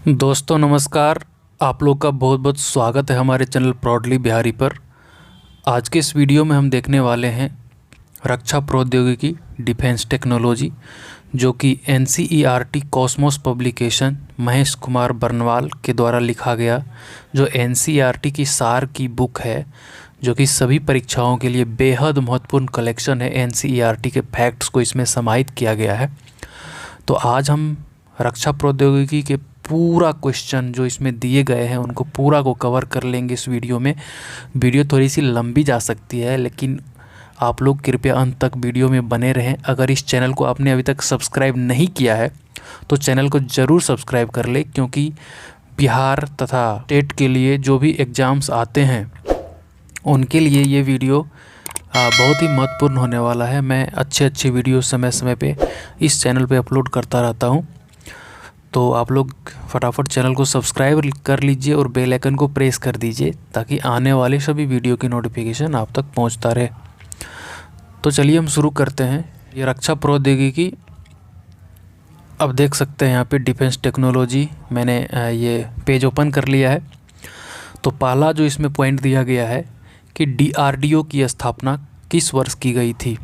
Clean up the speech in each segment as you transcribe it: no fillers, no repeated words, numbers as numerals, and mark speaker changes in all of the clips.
Speaker 1: दोस्तों नमस्कार। आप लोग का बहुत बहुत स्वागत है हमारे चैनल प्राउडली बिहारी पर। आज के इस वीडियो में हम देखने वाले हैं रक्षा प्रौद्योगिकी डिफेंस टेक्नोलॉजी, जो कि NCERT Cosmos publication Mahesh Kumar Barnwal के द्वारा लिखा गया, जो NCERT की सार की बुक है, जो कि सभी परीक्षाओं के लिए बेहद महत्वपूर्ण कलेक्शन है। NCERT के फैक्ट्स को इसमें समाहित किया गया है। तो आज हम रक्षा प्रौद्योगिकी के पूरा क्वेश्चन जो इसमें दिए गए हैं उनको पूरा को कवर कर लेंगे इस वीडियो में। वीडियो थोड़ी सी लंबी जा सकती है, लेकिन आप लोग कृपया अंत तक वीडियो में बने रहें। अगर इस चैनल को आपने अभी तक सब्सक्राइब नहीं किया है तो चैनल को ज़रूर सब्सक्राइब कर ले, क्योंकि बिहार तथा स्टेट के लिए जो भी एग्ज़ाम्स आते हैं उनके लिए ये वीडियो बहुत ही महत्वपूर्ण होने वाला है। मैं अच्छे वीडियो समय समय पे इस चैनल पे अपलोड करता रहता हूँ, तो आप लोग फटाफट चैनल को सब्सक्राइब कर लीजिए और बेल आइकन को प्रेस कर दीजिए, ताकि आने वाले सभी वीडियो की नोटिफिकेशन आप तक पहुंचता रहे। तो चलिए हम शुरू करते हैं। ये रक्षा प्रौद्योगिकी, अब देख सकते हैं यहाँ पे डिफेंस टेक्नोलॉजी, मैंने ये पेज ओपन कर लिया है। तो पहला जो इसमें पॉइंट दिया गया है कि DRDO की स्थापना किस वर्ष की गई थी।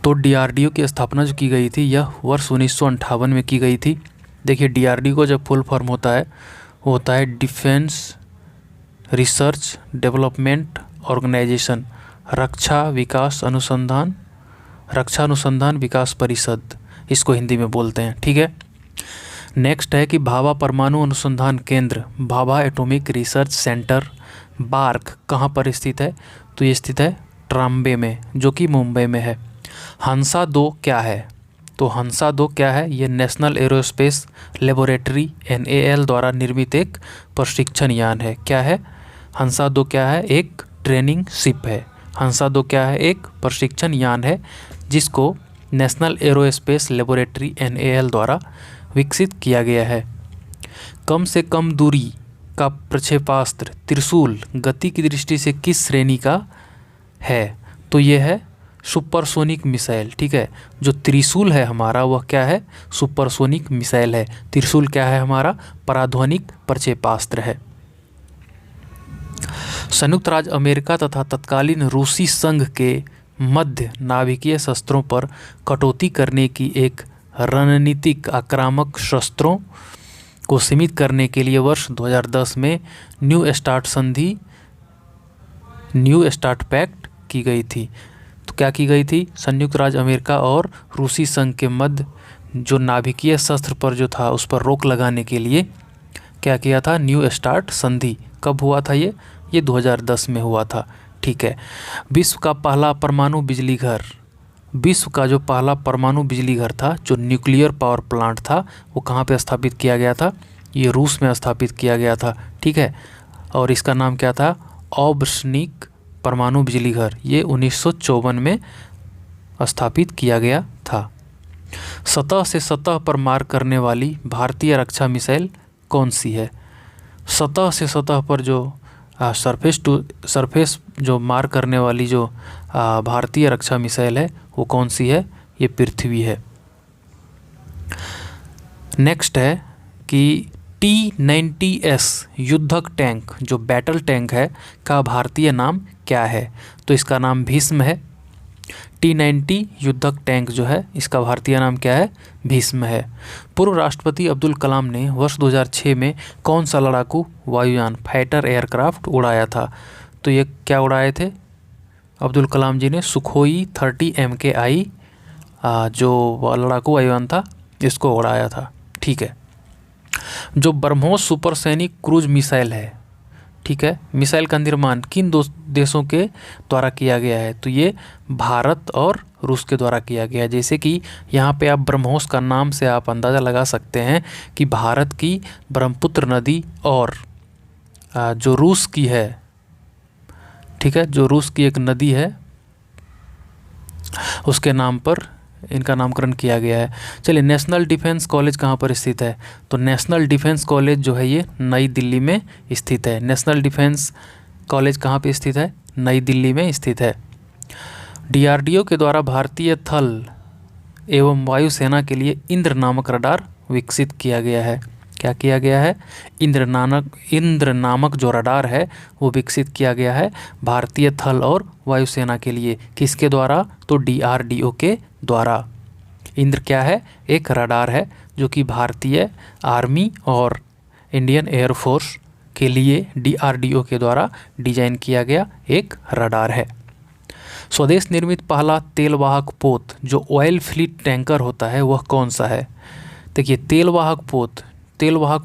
Speaker 1: तो DRDO की स्थापना जो की गई थी यह वर्ष 1958 में की गई थी। देखिए DRDO का जब फुल फॉर्म होता है वो होता है डिफेंस रिसर्च डेवलपमेंट ऑर्गेनाइजेशन, रक्षा अनुसंधान विकास परिषद, इसको हिंदी में बोलते हैं। ठीक है। नेक्स्ट है कि भाभा परमाणु अनुसंधान केंद्र, Bhabha atomic research centre bark कहाँ पर स्थित है। तो ये स्थित है ट्राम्बे में, जो कि मुंबई में है। हंसा 2 क्या है। तो हंसा 2 क्या है, ये नेशनल एरोस्पेस लेबोरेटरी NAL द्वारा निर्मित एक प्रशिक्षण यान है। क्या है हंसा 2? क्या है? एक ट्रेनिंग शिप है। हंसा 2 क्या है? एक प्रशिक्षण यान है, जिसको नेशनल एरोस्पेस लेबोरेटरी NAL द्वारा विकसित किया गया है। कम से कम दूरी का प्रक्षेपास्त्र त्रिशूल गति की दृष्टि से किस श्रेणी का है। तो ये है सुपरसोनिक मिसाइल। ठीक है। जो त्रिशूल है हमारा वह क्या है? सुपरसोनिक मिसाइल है। त्रिशूल क्या है? हमारा पराध्वनिक प्रक्षेपास्त्र है। संयुक्त राज्य अमेरिका तथा तत्कालीन रूसी संघ के मध्य नाभिकीय शस्त्रों पर कटौती करने की एक रणनीतिक आक्रामक शस्त्रों को सीमित करने के लिए वर्ष 2010 में न्यू स्टार्ट पैक्ट की गई थी। तो क्या की गई थी? संयुक्त राज्य अमेरिका और रूसी संघ के मध्य जो नाभिकीय शस्त्र पर जो था उस पर रोक लगाने के लिए क्या किया था? न्यू स्टार्ट संधि। कब हुआ था ये 2010 में हुआ था। ठीक है। विश्व का पहला परमाणु बिजली घर, विश्व का जो पहला परमाणु बिजली घर था, जो न्यूक्लियर पावर प्लांट था, वो कहाँ पे स्थापित किया गया था? ये रूस में स्थापित किया गया था। ठीक है। और इसका नाम क्या था? ओब्सनिक परमाणु बिजली घर। ये 1954 में स्थापित किया गया था। सतह से सतह पर मार करने वाली भारतीय रक्षा मिसाइल कौन सी है? सतह से सतह पर जो सरफेस टू सरफेस जो मार करने वाली जो भारतीय रक्षा मिसाइल है वो कौन सी है? ये पृथ्वी है। नेक्स्ट है कि T-90S युद्धक टैंक जो बैटल टैंक है का भारतीय नाम क्या है? तो इसका नाम भीष्म है। T-90 युद्धक टैंक जो है इसका भारतीय नाम क्या है? भीष्म है। पूर्व राष्ट्रपति अब्दुल कलाम ने वर्ष 2006 में कौन सा लड़ाकू वायुयान फाइटर एयरक्राफ्ट उड़ाया था? तो ये क्या उड़ाए थे अब्दुल कलाम जी ने? सुखोई 30 MKI जो लड़ाकू वायुयान था इसको उड़ाया था। ठीक है। जो ब्रह्मोस सुपरसैनिक क्रूज मिसाइल है, ठीक है, मिसाइल का निर्माण किन दो देशों के द्वारा किया गया है? तो ये भारत और रूस के द्वारा किया गया है। जैसे कि यहाँ पे आप ब्रह्मोस का नाम से आप अंदाज़ा लगा सकते हैं कि भारत की ब्रह्मपुत्र नदी और जो रूस की है, ठीक है, जो रूस की एक नदी है उसके नाम पर इनका नामकरण किया गया है। चलिए, नेशनल डिफेंस कॉलेज कहाँ पर स्थित है? तो नेशनल डिफेंस कॉलेज जो है ये नई दिल्ली में स्थित है। नेशनल डिफेंस कॉलेज कहाँ पे स्थित है? नई दिल्ली में स्थित है। DRDO के द्वारा भारतीय थल एवं वायुसेना के लिए इंद्र नामक रडार विकसित किया गया है। क्या किया गया है? इंद्र नामक जो रडार है वो विकसित किया गया है भारतीय थल और वायुसेना के लिए। किसके द्वारा? तो DRDO के द्वारा। इंद्र क्या है? एक रडार है जो कि भारतीय आर्मी और इंडियन एयरफोर्स के लिए DRDO के द्वारा डिजाइन किया गया एक रडार है। स्वदेश निर्मित पहला तेलवाहक पोत जो ऑयल फ्लीट टैंकर होता है वह कौन सा है? देखिए, तेलवाहक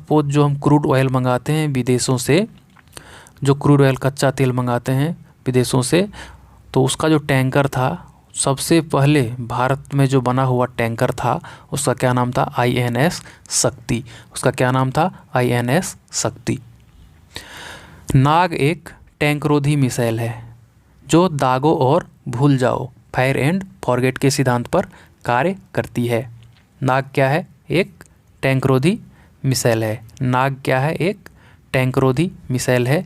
Speaker 1: पोत जो हम क्रूड ऑयल मंगाते हैं विदेशों से, जो क्रूड ऑयल कच्चा तेल मंगाते हैं विदेशों से, तो उसका जो टैंकर था, सबसे पहले भारत में जो बना हुआ टैंकर था उसका क्या नाम था? INS शक्ति। उसका क्या नाम था? INS शक्ति। नाग एक टैंकरोधी मिसाइल है जो दागो और भूल जाओ, फायर एंड फॉरगेट के सिद्धांत पर कार्य करती है। नाग क्या है? एक टैंकरोधी मिसाइल है। नाग क्या है? एक टैंकरोधी मिसाइल है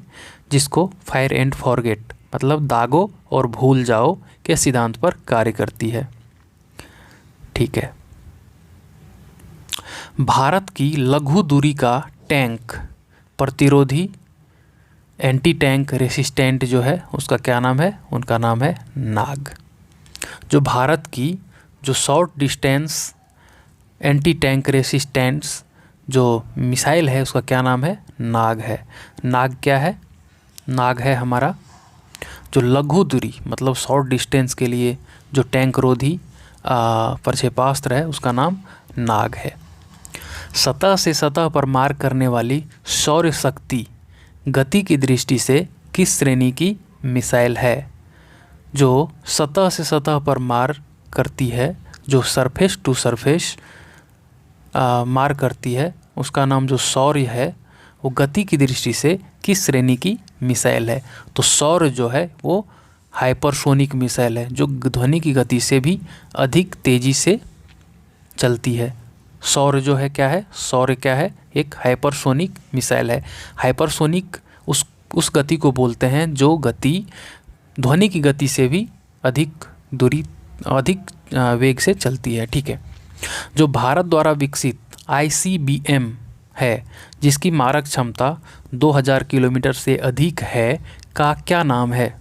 Speaker 1: जिसको फायर एंड फॉरगेट मतलब दागो और भूल जाओ के सिद्धांत पर कार्य करती है। ठीक है। भारत की लघु दूरी का टैंक प्रतिरोधी एंटी टैंक रेसिस्टेंट जो है उसका क्या नाम है? उनका नाम है नाग। जो भारत की जो short distance anti tank resistance जो मिसाइल है उसका क्या नाम है? नाग है। नाग क्या है? नाग है हमारा जो लघु दूरी मतलब शॉर्ट डिस्टेंस के लिए जो टैंक रोधी प्रक्षेपास्त्र है उसका नाम नाग है। सतह से सतह पर मार करने वाली सौर शक्ति गति की दृष्टि से किस श्रेणी की मिसाइल है? जो सतह से सतह पर मार करती है, जो सरफेस टू सरफेस मार करती है, उसका नाम जो सौर्य है वो गति की दृष्टि से किस श्रेणी की मिसाइल है? तो सौर्य जो है वो हाइपरसोनिक मिसाइल है जो ध्वनि की गति से भी अधिक तेज़ी से चलती है। सौर्य जो है क्या है? सौर्य क्या है? एक हाइपरसोनिक मिसाइल है। हाइपरसोनिक उस गति को बोलते हैं जो गति ध्वनि की गति से भी अधिक वेग से चलती है। ठीक है। जो भारत द्वारा विकसित ICBM है जिसकी मारक क्षमता 2000 किलोमीटर से अधिक है का क्या नाम है?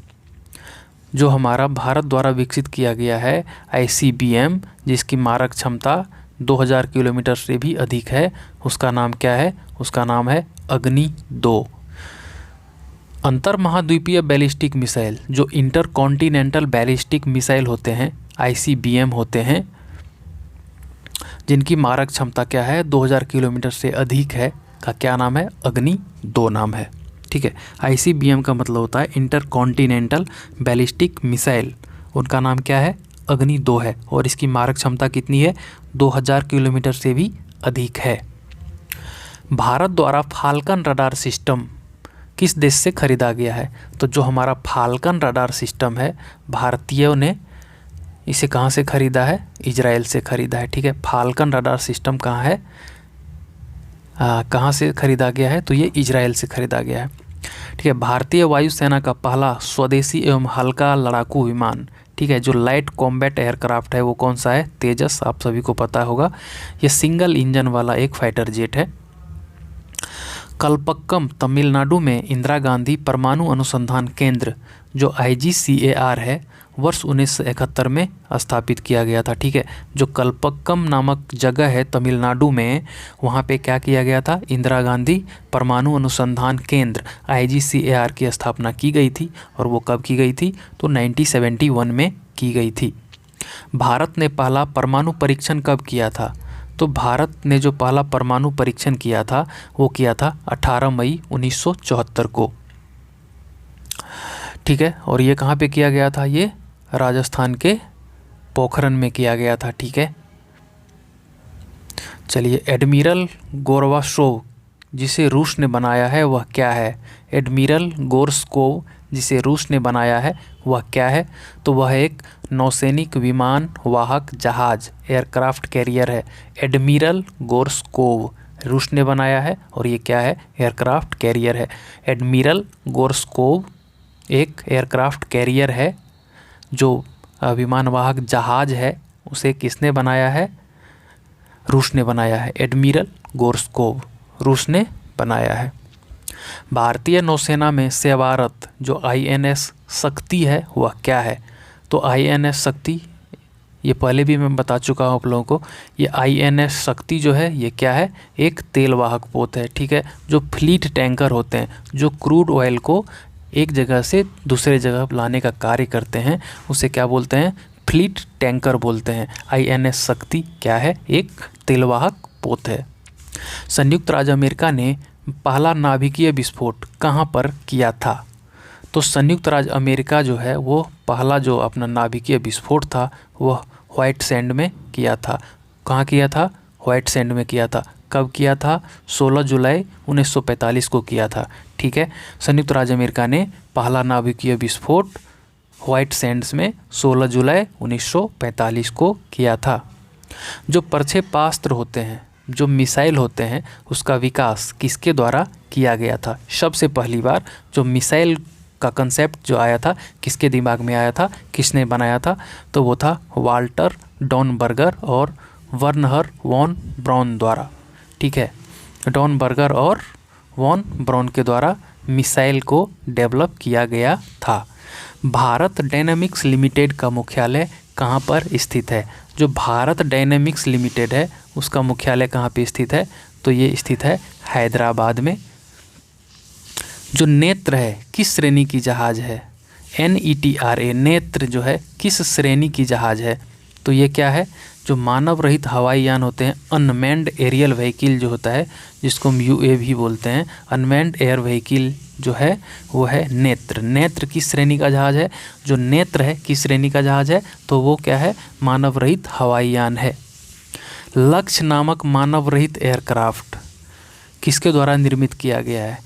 Speaker 1: जो हमारा भारत द्वारा विकसित किया गया है ICBM जिसकी मारक क्षमता 2000 किलोमीटर से भी अधिक है उसका नाम क्या है? उसका नाम है अग्नि 2। अंतर महाद्वीपीय बैलिस्टिक मिसाइल जो इंटर कॉन्टिनेंटल बैलिस्टिक मिसाइल होते हैं ICBM होते हैं जिनकी मारक क्षमता क्या है? 2000 किलोमीटर से अधिक है का क्या नाम है? अग्नि 2 नाम है। ठीक है। ICBM का मतलब होता है इंटर कॉन्टिनेंटल बैलिस्टिक मिसाइल, उनका नाम क्या है? अग्नि 2 है और इसकी मारक क्षमता कितनी है? 2000 किलोमीटर से भी अधिक है। भारत द्वारा फाल्कन रडार सिस्टम किस देश से खरीदा गया है? तो जो हमारा फाल्कन रडार सिस्टम है भारतीयों ने इसे कहाँ से खरीदा है? इजराइल से खरीदा है। ठीक है। फाल्कन रडार सिस्टम कहाँ है? कहाँ से खरीदा गया है? तो ये इजराइल से खरीदा गया है। ठीक है। भारतीय वायुसेना का पहला स्वदेशी एवं हल्का लड़ाकू विमान, ठीक है, जो लाइट कॉम्बैट एयरक्राफ्ट है वो कौन सा है? तेजस, आप सभी को पता होगा। ये सिंगल इंजन वाला एक फाइटर जेट है। कल्पक्कम तमिलनाडु में इंदिरा गांधी परमाणु अनुसंधान केंद्र जो IGCAR है वर्ष 1971 में स्थापित किया गया था। ठीक है। जो कल्पक्कम नामक जगह है तमिलनाडु में, वहाँ पे क्या किया गया था? इंदिरा गांधी परमाणु अनुसंधान केंद्र IGCAR की स्थापना की गई थी। और वो कब की गई थी? तो 1971 में की गई थी। भारत ने पहला परमाणु परीक्षण कब किया था? तो भारत ने जो पहला परमाणु परीक्षण किया था वो किया था 18 मई 1974 को। ठीक है। और ये कहाँ पे किया गया था? ये राजस्थान के पोखरन में किया गया था। ठीक है। चलिए, एडमिरल गोर्बाचोव जिसे रूस ने बनाया है वह क्या है? एडमिरल गोर्बाचोव जिसे रूस ने बनाया है वह क्या है? तो वह एक नौसैनिक विमान वाहक जहाज एयरक्राफ्ट कैरियर है। एडमिरल गोर्बाचोव रूस ने बनाया है और ये क्या है? एयरक्राफ्ट कैरियर है। एडमिरल गोर्बाचोव एक एयरक्राफ्ट कैरियर है जो विमान वाहक जहाज है, उसे किसने बनाया है? रूस ने बनाया है। एडमिरल गोर्बाचोव रूस ने बनाया है। भारतीय नौसेना में सेवारत जो INS शक्ति है वह क्या है? तो INS शक्ति, ये पहले भी मैं बता चुका हूँ आप लोगों को। ये INS शक्ति जो है ये क्या है? एक तेल वाहक पोत है, ठीक है, जो फ्लीट टैंकर होते हैं जो क्रूड ऑयल को एक जगह से दूसरे जगह लाने का कार्य करते हैं, उसे क्या बोलते हैं? फ्लीट टैंकर बोलते हैं। INS शक्ति क्या है? एक तेलवाहक पोत है। संयुक्त राज्य अमेरिका ने पहला नाभिकीय विस्फोट कहाँ पर किया था? तो संयुक्त राज्य अमेरिका जो है वो पहला जो अपना नाभिकीय विस्फोट था वह व्हाइट सैंड में किया था। कहाँ किया था? व्हाइट सैंड में किया था। कब किया था? 16 जुलाई 1945 को किया था, ठीक है। संयुक्त राज्य अमेरिका ने पहला नाभिकीय विस्फोट व्हाइट सैंड्स में 16 जुलाई 1945 को किया था। जो प्रक्षेपास्त्र होते हैं, जो मिसाइल होते हैं, उसका विकास किसके द्वारा किया गया था? सबसे पहली बार जो मिसाइल का कंसेप्ट जो आया था किसके दिमाग में आया था, किसने बनाया था? तो वो था वाल्टर डॉनबर्गर और वर्नहर वॉन ब्राउन द्वारा, ठीक है। डॉनबर्गर और वॉन ब्राउन के द्वारा मिसाइल को डेवलप किया गया था। भारत डायनामिक्स लिमिटेड का मुख्यालय कहाँ पर स्थित है? जो भारत डायनामिक्स लिमिटेड है उसका मुख्यालय कहाँ पे स्थित है? तो ये स्थित है हैदराबाद में। जो नेत्र है किस श्रेणी की जहाज़ है? NETRA, नेत्र जो है किस श्रेणी की जहाज़ है? तो ये क्या है? जो मानव रहित हवाई यान होते हैं, अनमैन्ड एरियल व्हीकल जो होता है, जिसको हम UAV बोलते हैं, अनमैन्ड एयर व्हीकल जो है वो है नेत्र। नेत्र किस श्रेणी का जहाज़ है? जो नेत्र है किस श्रेणी का जहाज़ है? तो वो क्या है? मानव रहित हवाई यान है। लक्ष्य नामक मानव रहित एयरक्राफ्ट किसके द्वारा निर्मित किया गया है?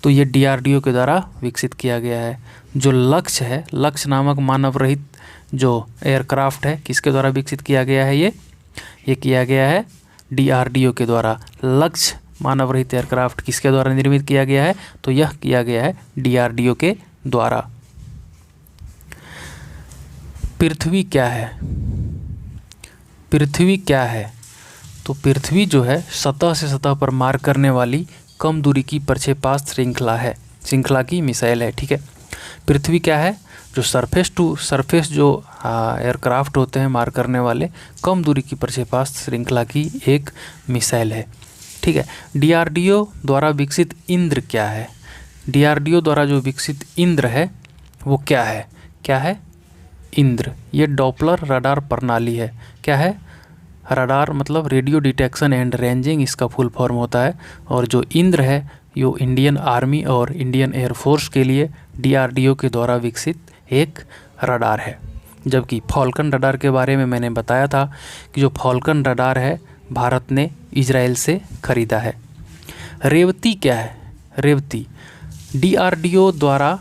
Speaker 1: तो ये DRDO के द्वारा विकसित किया गया है। जो लक्ष्य है, लक्ष्य नामक मानव रहित जो एयरक्राफ्ट है किसके द्वारा विकसित किया गया है? ये किया गया है DRDO के द्वारा। लक्ष्य मानव रहित एयरक्राफ्ट किसके द्वारा निर्मित किया गया है? तो यह किया गया है DRDO के द्वारा। पृथ्वी क्या है? पृथ्वी क्या है? तो पृथ्वी जो है सतह से सतह पर मार करने वाली कम दूरी की प्रक्षेपास्त्र श्रृंखला की मिसाइल है, ठीक है। पृथ्वी क्या है? जो सरफेस टू सरफेस जो एयरक्राफ्ट होते हैं मार करने वाले, कम दूरी की प्रक्षेपास्त्र श्रृंखला की एक मिसाइल है, ठीक है। DRDO द्वारा विकसित इंद्र क्या है? DRDO द्वारा जो विकसित इंद्र है वो क्या है? क्या है? इंद्र। ये डॉपलर रडार प्रणाली है। क्या है? रडार मतलब रेडियो डिटेक्शन एंड रेंजिंग इसका फुल फॉर्म होता है। और जो इंद्र है यो इंडियन आर्मी और इंडियन एयरफोर्स के लिए DRDO के द्वारा विकसित एक रडार है। जबकि फॉल्कन रडार के बारे में मैंने बताया था कि जो फॉल्कन रडार है भारत ने इजराइल से खरीदा है। रेवती क्या है? रेवती DRDO द्वारा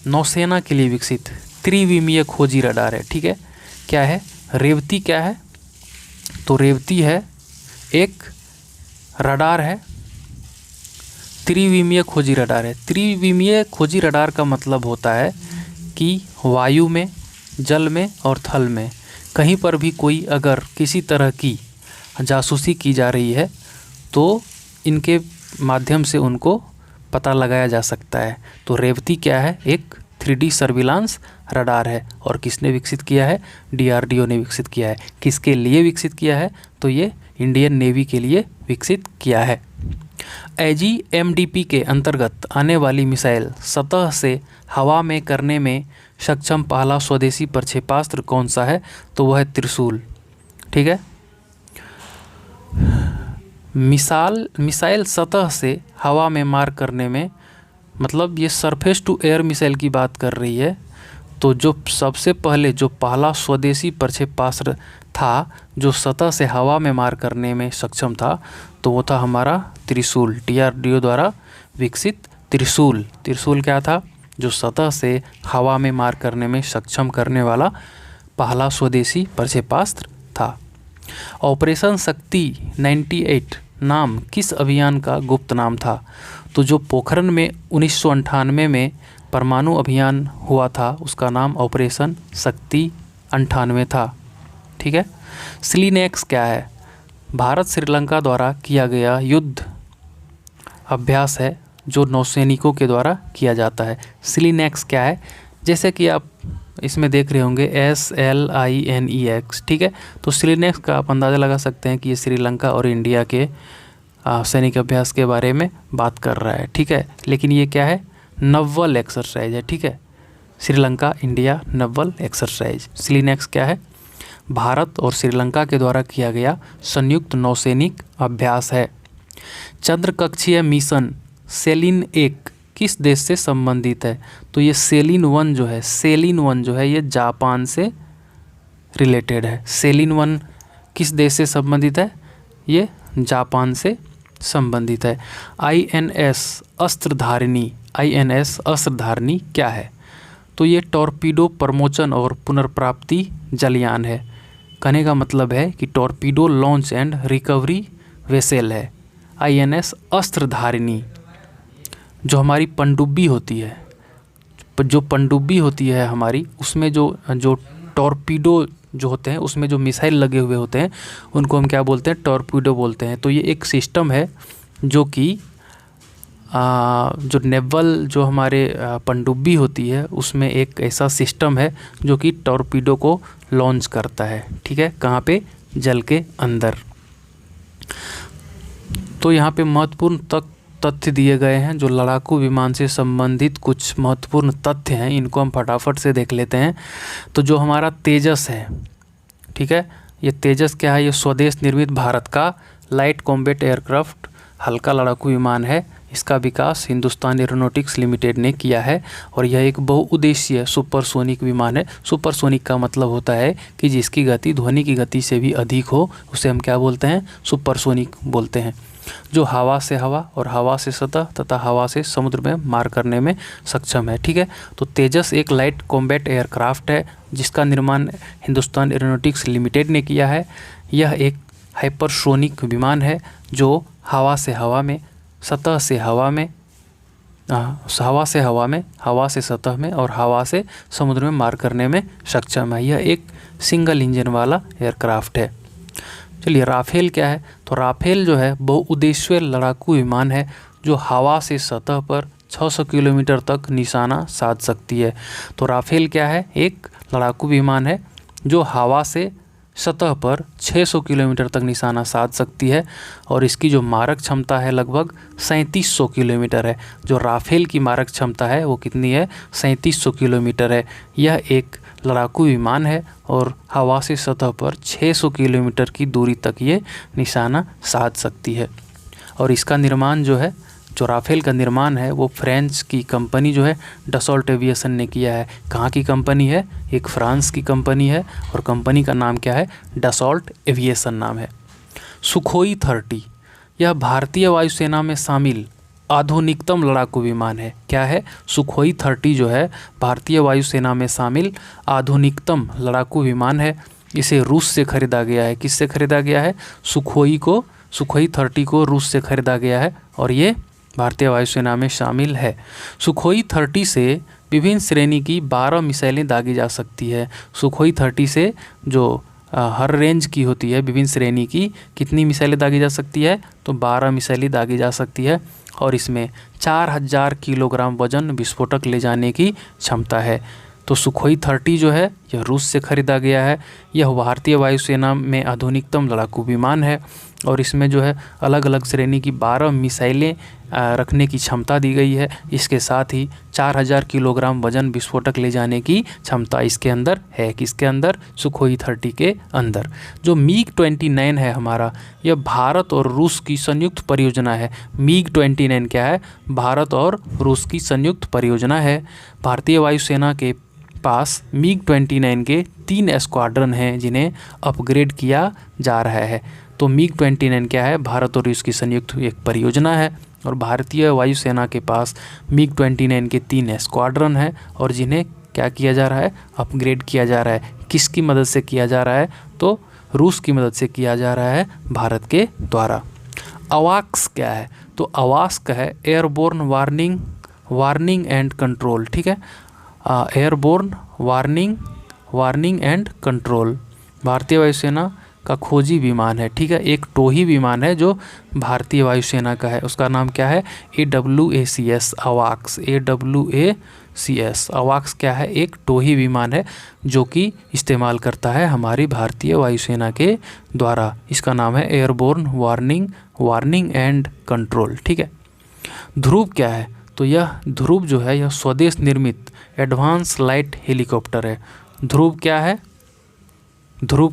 Speaker 1: नौसेना के लिए विकसित त्रिविमीय खोजी रडार है, ठीक है। क्या है? रेवती क्या है? तो रेवती है एक रडार है, त्रिविमीय खोजी रडार है। त्रिविमीय खोजी रडार का मतलब होता है कि वायु में, जल में और थल में कहीं पर भी कोई अगर किसी तरह की जासूसी की जा रही है तो इनके माध्यम से उनको पता लगाया जा सकता है। तो रेवती क्या है? एक 3D सर्विलांस रडार है। और किसने विकसित किया है? DRDO ने विकसित किया है। किसके लिए विकसित किया है? तो ये इंडियन नेवी के लिए विकसित किया है। AGMDP के अंतर्गत आने वाली मिसाइल सतह से हवा में करने में सक्षम पहला स्वदेशी प्रक्षेपास्त्र कौन सा है? तो वह है त्रिशूल, ठीक है। मिसाइल सतह से हवा में मार करने में, मतलब ये सरफेस टू एयर मिसाइल की बात कर रही है। तो जो सबसे पहले जो पहला स्वदेशी प्रक्षेपास्त्र था जो सतह से हवा में मार करने में सक्षम था तो वो था हमारा त्रिशूल, DRDO द्वारा विकसित त्रिशूल। त्रिशूल क्या था? जो सतह से हवा में मार करने में सक्षम करने वाला पहला स्वदेशी प्रक्षेपास्त्र था। ऑपरेशन शक्ति 98 नाम किस अभियान का गुप्त नाम था? तो जो पोखरण में 1998 में परमाणु अभियान हुआ था उसका नाम ऑपरेशन शक्ति 98 था, ठीक है। स्लीनेक्स क्या है? भारत श्रीलंका द्वारा किया गया युद्ध अभ्यास है जो नौसैनिकों के द्वारा किया जाता है। SLINEX क्या है, जैसे कि आप इसमें देख रहे होंगे SLINEX, ठीक है। तो SLINEX का आप अंदाज़ा लगा सकते हैं कि ये श्रीलंका और इंडिया के सैनिक अभ्यास के बारे में बात कर रहा है, ठीक है। लेकिन ये क्या है, नवल एक्सरसाइज है, ठीक है। Sri Lanka India Naval exercise. SLINEX क्या है, भारत और श्रीलंका के द्वारा किया गया संयुक्त नौसैनिक अभ्यास है। चंद्र कक्षीय मिशन सेलिन 1 किस देश से संबंधित है? तो ये सेलिन 1 जो है ये जापान से रिलेटेड है। सेलिन 1 किस देश से संबंधित है? ये जापान से संबंधित है। INS अस्त्रधारिणी क्या है? तो ये टॉर्पीडो प्रमोचन और पुनर्प्राप्ति जलयान है। कहने का मतलब है कि torpedo launch and recovery vessel है। INS अस्त्रधारिणी जो हमारी पनडुब्बी होती है हमारी, उसमें जो टॉर्पीडो जो होते हैं उसमें जो मिसाइल लगे हुए होते हैं उनको हम क्या बोलते हैं? टॉर्पीडो बोलते हैं। तो ये एक सिस्टम है जो कि जो नेवल जो हमारे पनडुब्बी होती है उसमें एक ऐसा सिस्टम है जो कि टॉर्पीडो को लॉन्च करता है, ठीक है। कहाँ पे? जल के अंदर। तो यहाँ पे महत्वपूर्ण तथ्य दिए गए हैं जो लड़ाकू विमान से संबंधित कुछ महत्वपूर्ण तथ्य हैं, इनको हम फटाफट से देख लेते हैं। तो जो हमारा तेजस है, ठीक है, ये तेजस क्या है? ये स्वदेश निर्मित भारत का लाइट कॉम्बैट एयरक्राफ्ट हल्का लड़ाकू विमान है। इसका विकास हिंदुस्तान एरोनॉटिक्स लिमिटेड ने किया है और यह एक बहुउद्देशीय सुपरसोनिक विमान है। सुपरसोनिक का मतलब होता है कि जिसकी गति ध्वनि की गति से भी अधिक हो, उसे हम क्या बोलते हैं? सुपरसोनिक बोलते हैं। जो हवा से हवा और हवा से सतह तथा हवा से समुद्र में मार करने में सक्षम है, ठीक है। तो तेजस एक लाइट कॉम्बैट एयरक्राफ्ट है जिसका निर्माण हिंदुस्तान एरोनॉटिक्स लिमिटेड ने किया है। यह एक हाइपरसोनिक विमान है जो हवा से हवा में, सतह से हवा में, हवा से हवा में, हवा से सतह में और हवा से समुद्र में मार करने में सक्षम है। यह एक सिंगल इंजन वाला एयरक्राफ्ट है। चलिए, राफेल क्या है? तो राफेल जो है बहुउद्देशीय लड़ाकू विमान है जो हवा से सतह पर 600 किलोमीटर तक निशाना साध सकती है। तो राफेल क्या है? एक लड़ाकू विमान है जो हवा से सतह पर 600 किलोमीटर तक निशाना साध सकती है और इसकी जो मारक क्षमता है लगभग 3700 किलोमीटर है। जो राफेल की मारक क्षमता है वो कितनी है? 3700 किलोमीटर है। यह एक लड़ाकू विमान है और हवा से सतह पर 600 किलोमीटर की दूरी तक ये निशाना साध सकती है। और इसका निर्माण जो है, जो राफेल का निर्माण है वो फ्रेंच की कंपनी जो है डसॉल्ट एविएशन ने किया है। कहाँ की कंपनी है? एक फ्रांस की कंपनी है और कंपनी का नाम क्या है? डसॉल्ट एविएशन नाम है। सुखोई 30 यह भारतीय वायुसेना में शामिल आधुनिकतम लड़ाकू विमान है। क्या है? सुखोई 30 जो है भारतीय वायुसेना में शामिल आधुनिकतम लड़ाकू विमान है। इसे रूस से खरीदा गया है। किससे खरीदा गया है? सुखोई 30 को रूस से खरीदा गया है और ये भारतीय वायुसेना में शामिल है। सुखोई 30 से विभिन्न श्रेणी की 12 मिसाइलें दागी जा सकती है। सुखोई 30 से जो हर रेंज की होती है, विभिन्न श्रेणी की कितनी मिसाइलें दागी जा सकती है? तो 12 मिसाइलें दागी जा सकती है और इसमें 4000 किलोग्राम वजन विस्फोटक ले जाने की क्षमता है। तो सुखोई 30 जो है यह रूस से खरीदा गया है। यह भारतीय वायुसेना में आधुनिकतम लड़ाकू विमान है और इसमें जो है अलग अलग श्रेणी की 12 मिसाइलें रखने की क्षमता दी गई है। इसके साथ ही 4000 किलोग्राम वजन विस्फोटक ले जाने की क्षमता इसके अंदर है। किसके अंदर? सुखोई 30 के अंदर। जो MiG-29 है हमारा, यह भारत और रूस की संयुक्त परियोजना है। MiG-29 क्या है? भारत और रूस की संयुक्त परियोजना है। भारतीय वायुसेना के पास MiG-29 के 3 स्क्वाड्रन हैं जिन्हें अपग्रेड किया जा रहा है। तो MiG-29 क्या है? भारत और रूस की संयुक्त एक परियोजना है और भारतीय वायुसेना के पास MiG-29 के 3 स्क्वाड्रन हैं और जिन्हें क्या किया जा रहा है? अपग्रेड किया जा रहा है। किसकी मदद से किया जा रहा है? तो रूस की मदद से किया जा रहा है, भारत के द्वारा। अवाक्स क्या है? तो अवाक्स है एयरबोर्न वार्निंग एंड कंट्रोल, ठीक है। Airborne warning and control. भारतीय वायुसेना का खोजी विमान है, ठीक है। एक टोही विमान है जो भारतीय वायुसेना का है, उसका नाम क्या है, AWACS अवाक्स। AWACS अवाक्स क्या है, एक टोही विमान है जो कि इस्तेमाल करता है हमारी भारतीय वायुसेना के द्वारा। इसका नाम है एयरबोर्न वार्निंग एंड कंट्रोल, ठीक है। ध्रुव क्या है, तो यह ध्रुव जो है यह स्वदेश निर्मित एडवांस लाइट हेलीकॉप्टर है। ध्रुव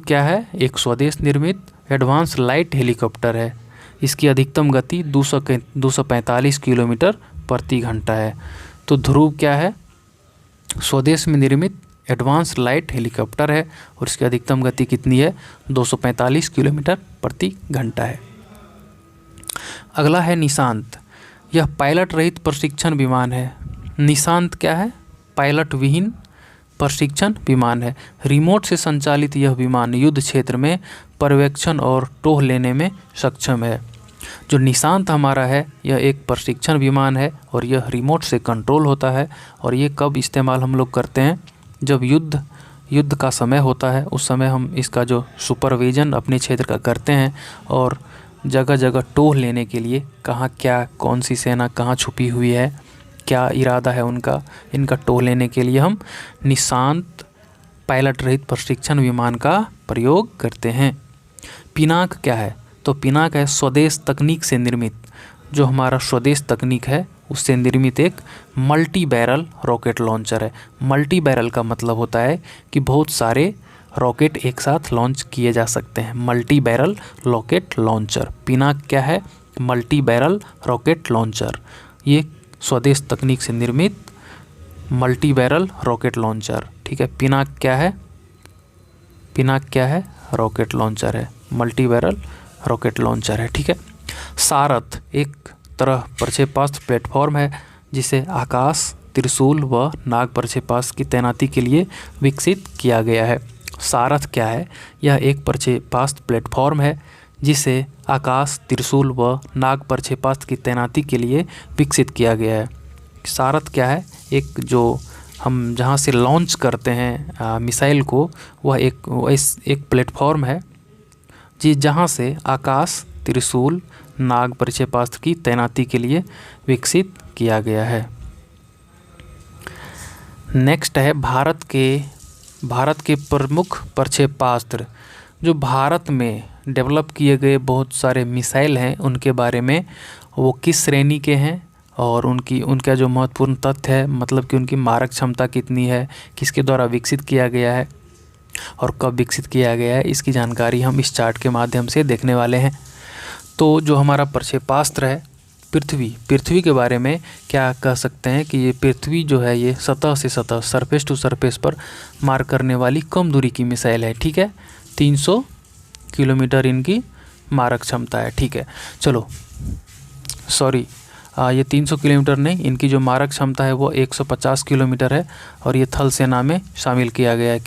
Speaker 1: क्या है, एक स्वदेश निर्मित एडवांस लाइट हेलीकॉप्टर है। इसकी अधिकतम गति 245 किलोमीटर प्रति घंटा है। तो ध्रुव क्या है, स्वदेश में निर्मित एडवांस लाइट हेलीकॉप्टर है और इसकी अधिकतम गति कितनी है, 245 किलोमीटर प्रति घंटा है। अगला है निशांत, यह पायलट रहित प्रशिक्षण विमान है। निशांत क्या है, पायलट विहीन प्रशिक्षण विमान है। रिमोट से संचालित यह विमान युद्ध क्षेत्र में पर्यवेक्षण और टोह लेने में सक्षम है। जो निशांत हमारा है यह एक प्रशिक्षण विमान है और यह रिमोट से कंट्रोल होता है। और ये कब इस्तेमाल हम लोग करते हैं, जब युद्ध का समय होता है, उस समय हम इसका जो सुपरविजन अपने क्षेत्र का करते हैं और जगह जगह टोह लेने के लिए, कहाँ क्या कौन सी सेना कहाँ छुपी हुई है, क्या इरादा है उनका, इनका टोह लेने के लिए हम निशांत पायलट रहित प्रशिक्षण विमान का प्रयोग करते हैं। पिनाक क्या है, तो पिनाक है स्वदेश तकनीक से निर्मित, जो हमारा स्वदेश तकनीक है उससे निर्मित एक मल्टी बैरल रॉकेट लॉन्चर है। मल्टी बैरल का मतलब होता है कि बहुत सारे रॉकेट एक साथ लॉन्च किए जा सकते हैं। Multi barrel rocket launcher, Pinaka क्या है, मल्टी बैरल रॉकेट लॉन्चर। ये स्वदेश तकनीक से निर्मित मल्टी बैरल रॉकेट लॉन्चर, ठीक है। पिनाक क्या है, रॉकेट लॉन्चर है, मल्टी बैरल रॉकेट लॉन्चर है, ठीक है। सारथ एक तरह प्रक्षेपास्त्र प्लेटफॉर्म है जिसे आकाश, त्रिशूल व नाग प्रक्षेपास्त्र की तैनाती के लिए विकसित किया गया है। सारथ क्या है, यह एक प्रक्षेपास्त्र प्लेटफॉर्म है जिसे आकाश, त्रिशूल व नाग प्रक्षेपास्त्र की तैनाती के लिए विकसित किया गया है। सारथ क्या है, एक जो हम जहाँ से लॉन्च करते हैं मिसाइल को, वह एक प्लेटफॉर्म है जी जहाँ से आकाश, त्रिशूल, नाग प्रक्षेपास्त्र की तैनाती के लिए विकसित किया गया है। नेक्स्ट है भारत के प्रमुख प्रक्षेपास्त्र। जो भारत में डेवलप किए गए बहुत सारे मिसाइल हैं उनके बारे में, वो किस श्रेणी के हैं और उनका जो महत्वपूर्ण तथ्य है, मतलब कि उनकी मारक क्षमता कितनी है, किसके द्वारा विकसित किया गया है और कब विकसित किया गया है, इसकी जानकारी हम इस चार्ट के माध्यम से देखने वाले हैं। तो जो हमारा प्रक्षेपास्त्र है पृथ्वी के बारे में क्या कह सकते हैं कि ये पृथ्वी जो है ये सतह से सतह, सरफेस टू सरफेस पर मार करने वाली कम दूरी की मिसाइल है, ठीक है। 300 किलोमीटर इनकी मारक क्षमता है, ठीक है। चलो सॉरी, ये 300 किलोमीटर नहीं, इनकी जो मारक क्षमता है वो 150 किलोमीटर है और ये थल सेना में शामिल किया गया है।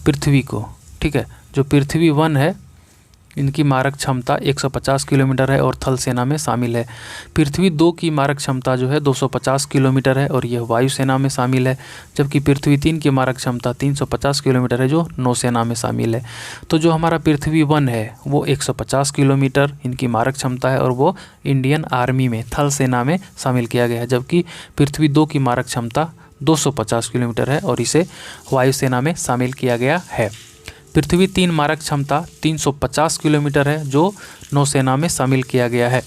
Speaker 1: पृथ्वी को, ठीक है। जो पृथ्वी 1 है इनकी मारक क्षमता 150 किलोमीटर है और थल सेना में शामिल है। पृथ्वी 2 की मारक क्षमता जो है 250 किलोमीटर है और यह वायुसेना में शामिल है, जबकि पृथ्वी 3 की मारक क्षमता 350 किलोमीटर है जो नौसेना में शामिल है। तो जो हमारा पृथ्वी 1 है वो 150 किलोमीटर इनकी मारक क्षमता है और वो इंडियन आर्मी में थल सेना में शामिल किया गया है, जबकि पृथ्वी 2 की मारक क्षमता 250 किलोमीटर है और इसे वायुसेना में शामिल किया गया है। पृथ्वी 3 मारक क्षमता 350 किलोमीटर है जो नौसेना में शामिल किया गया है।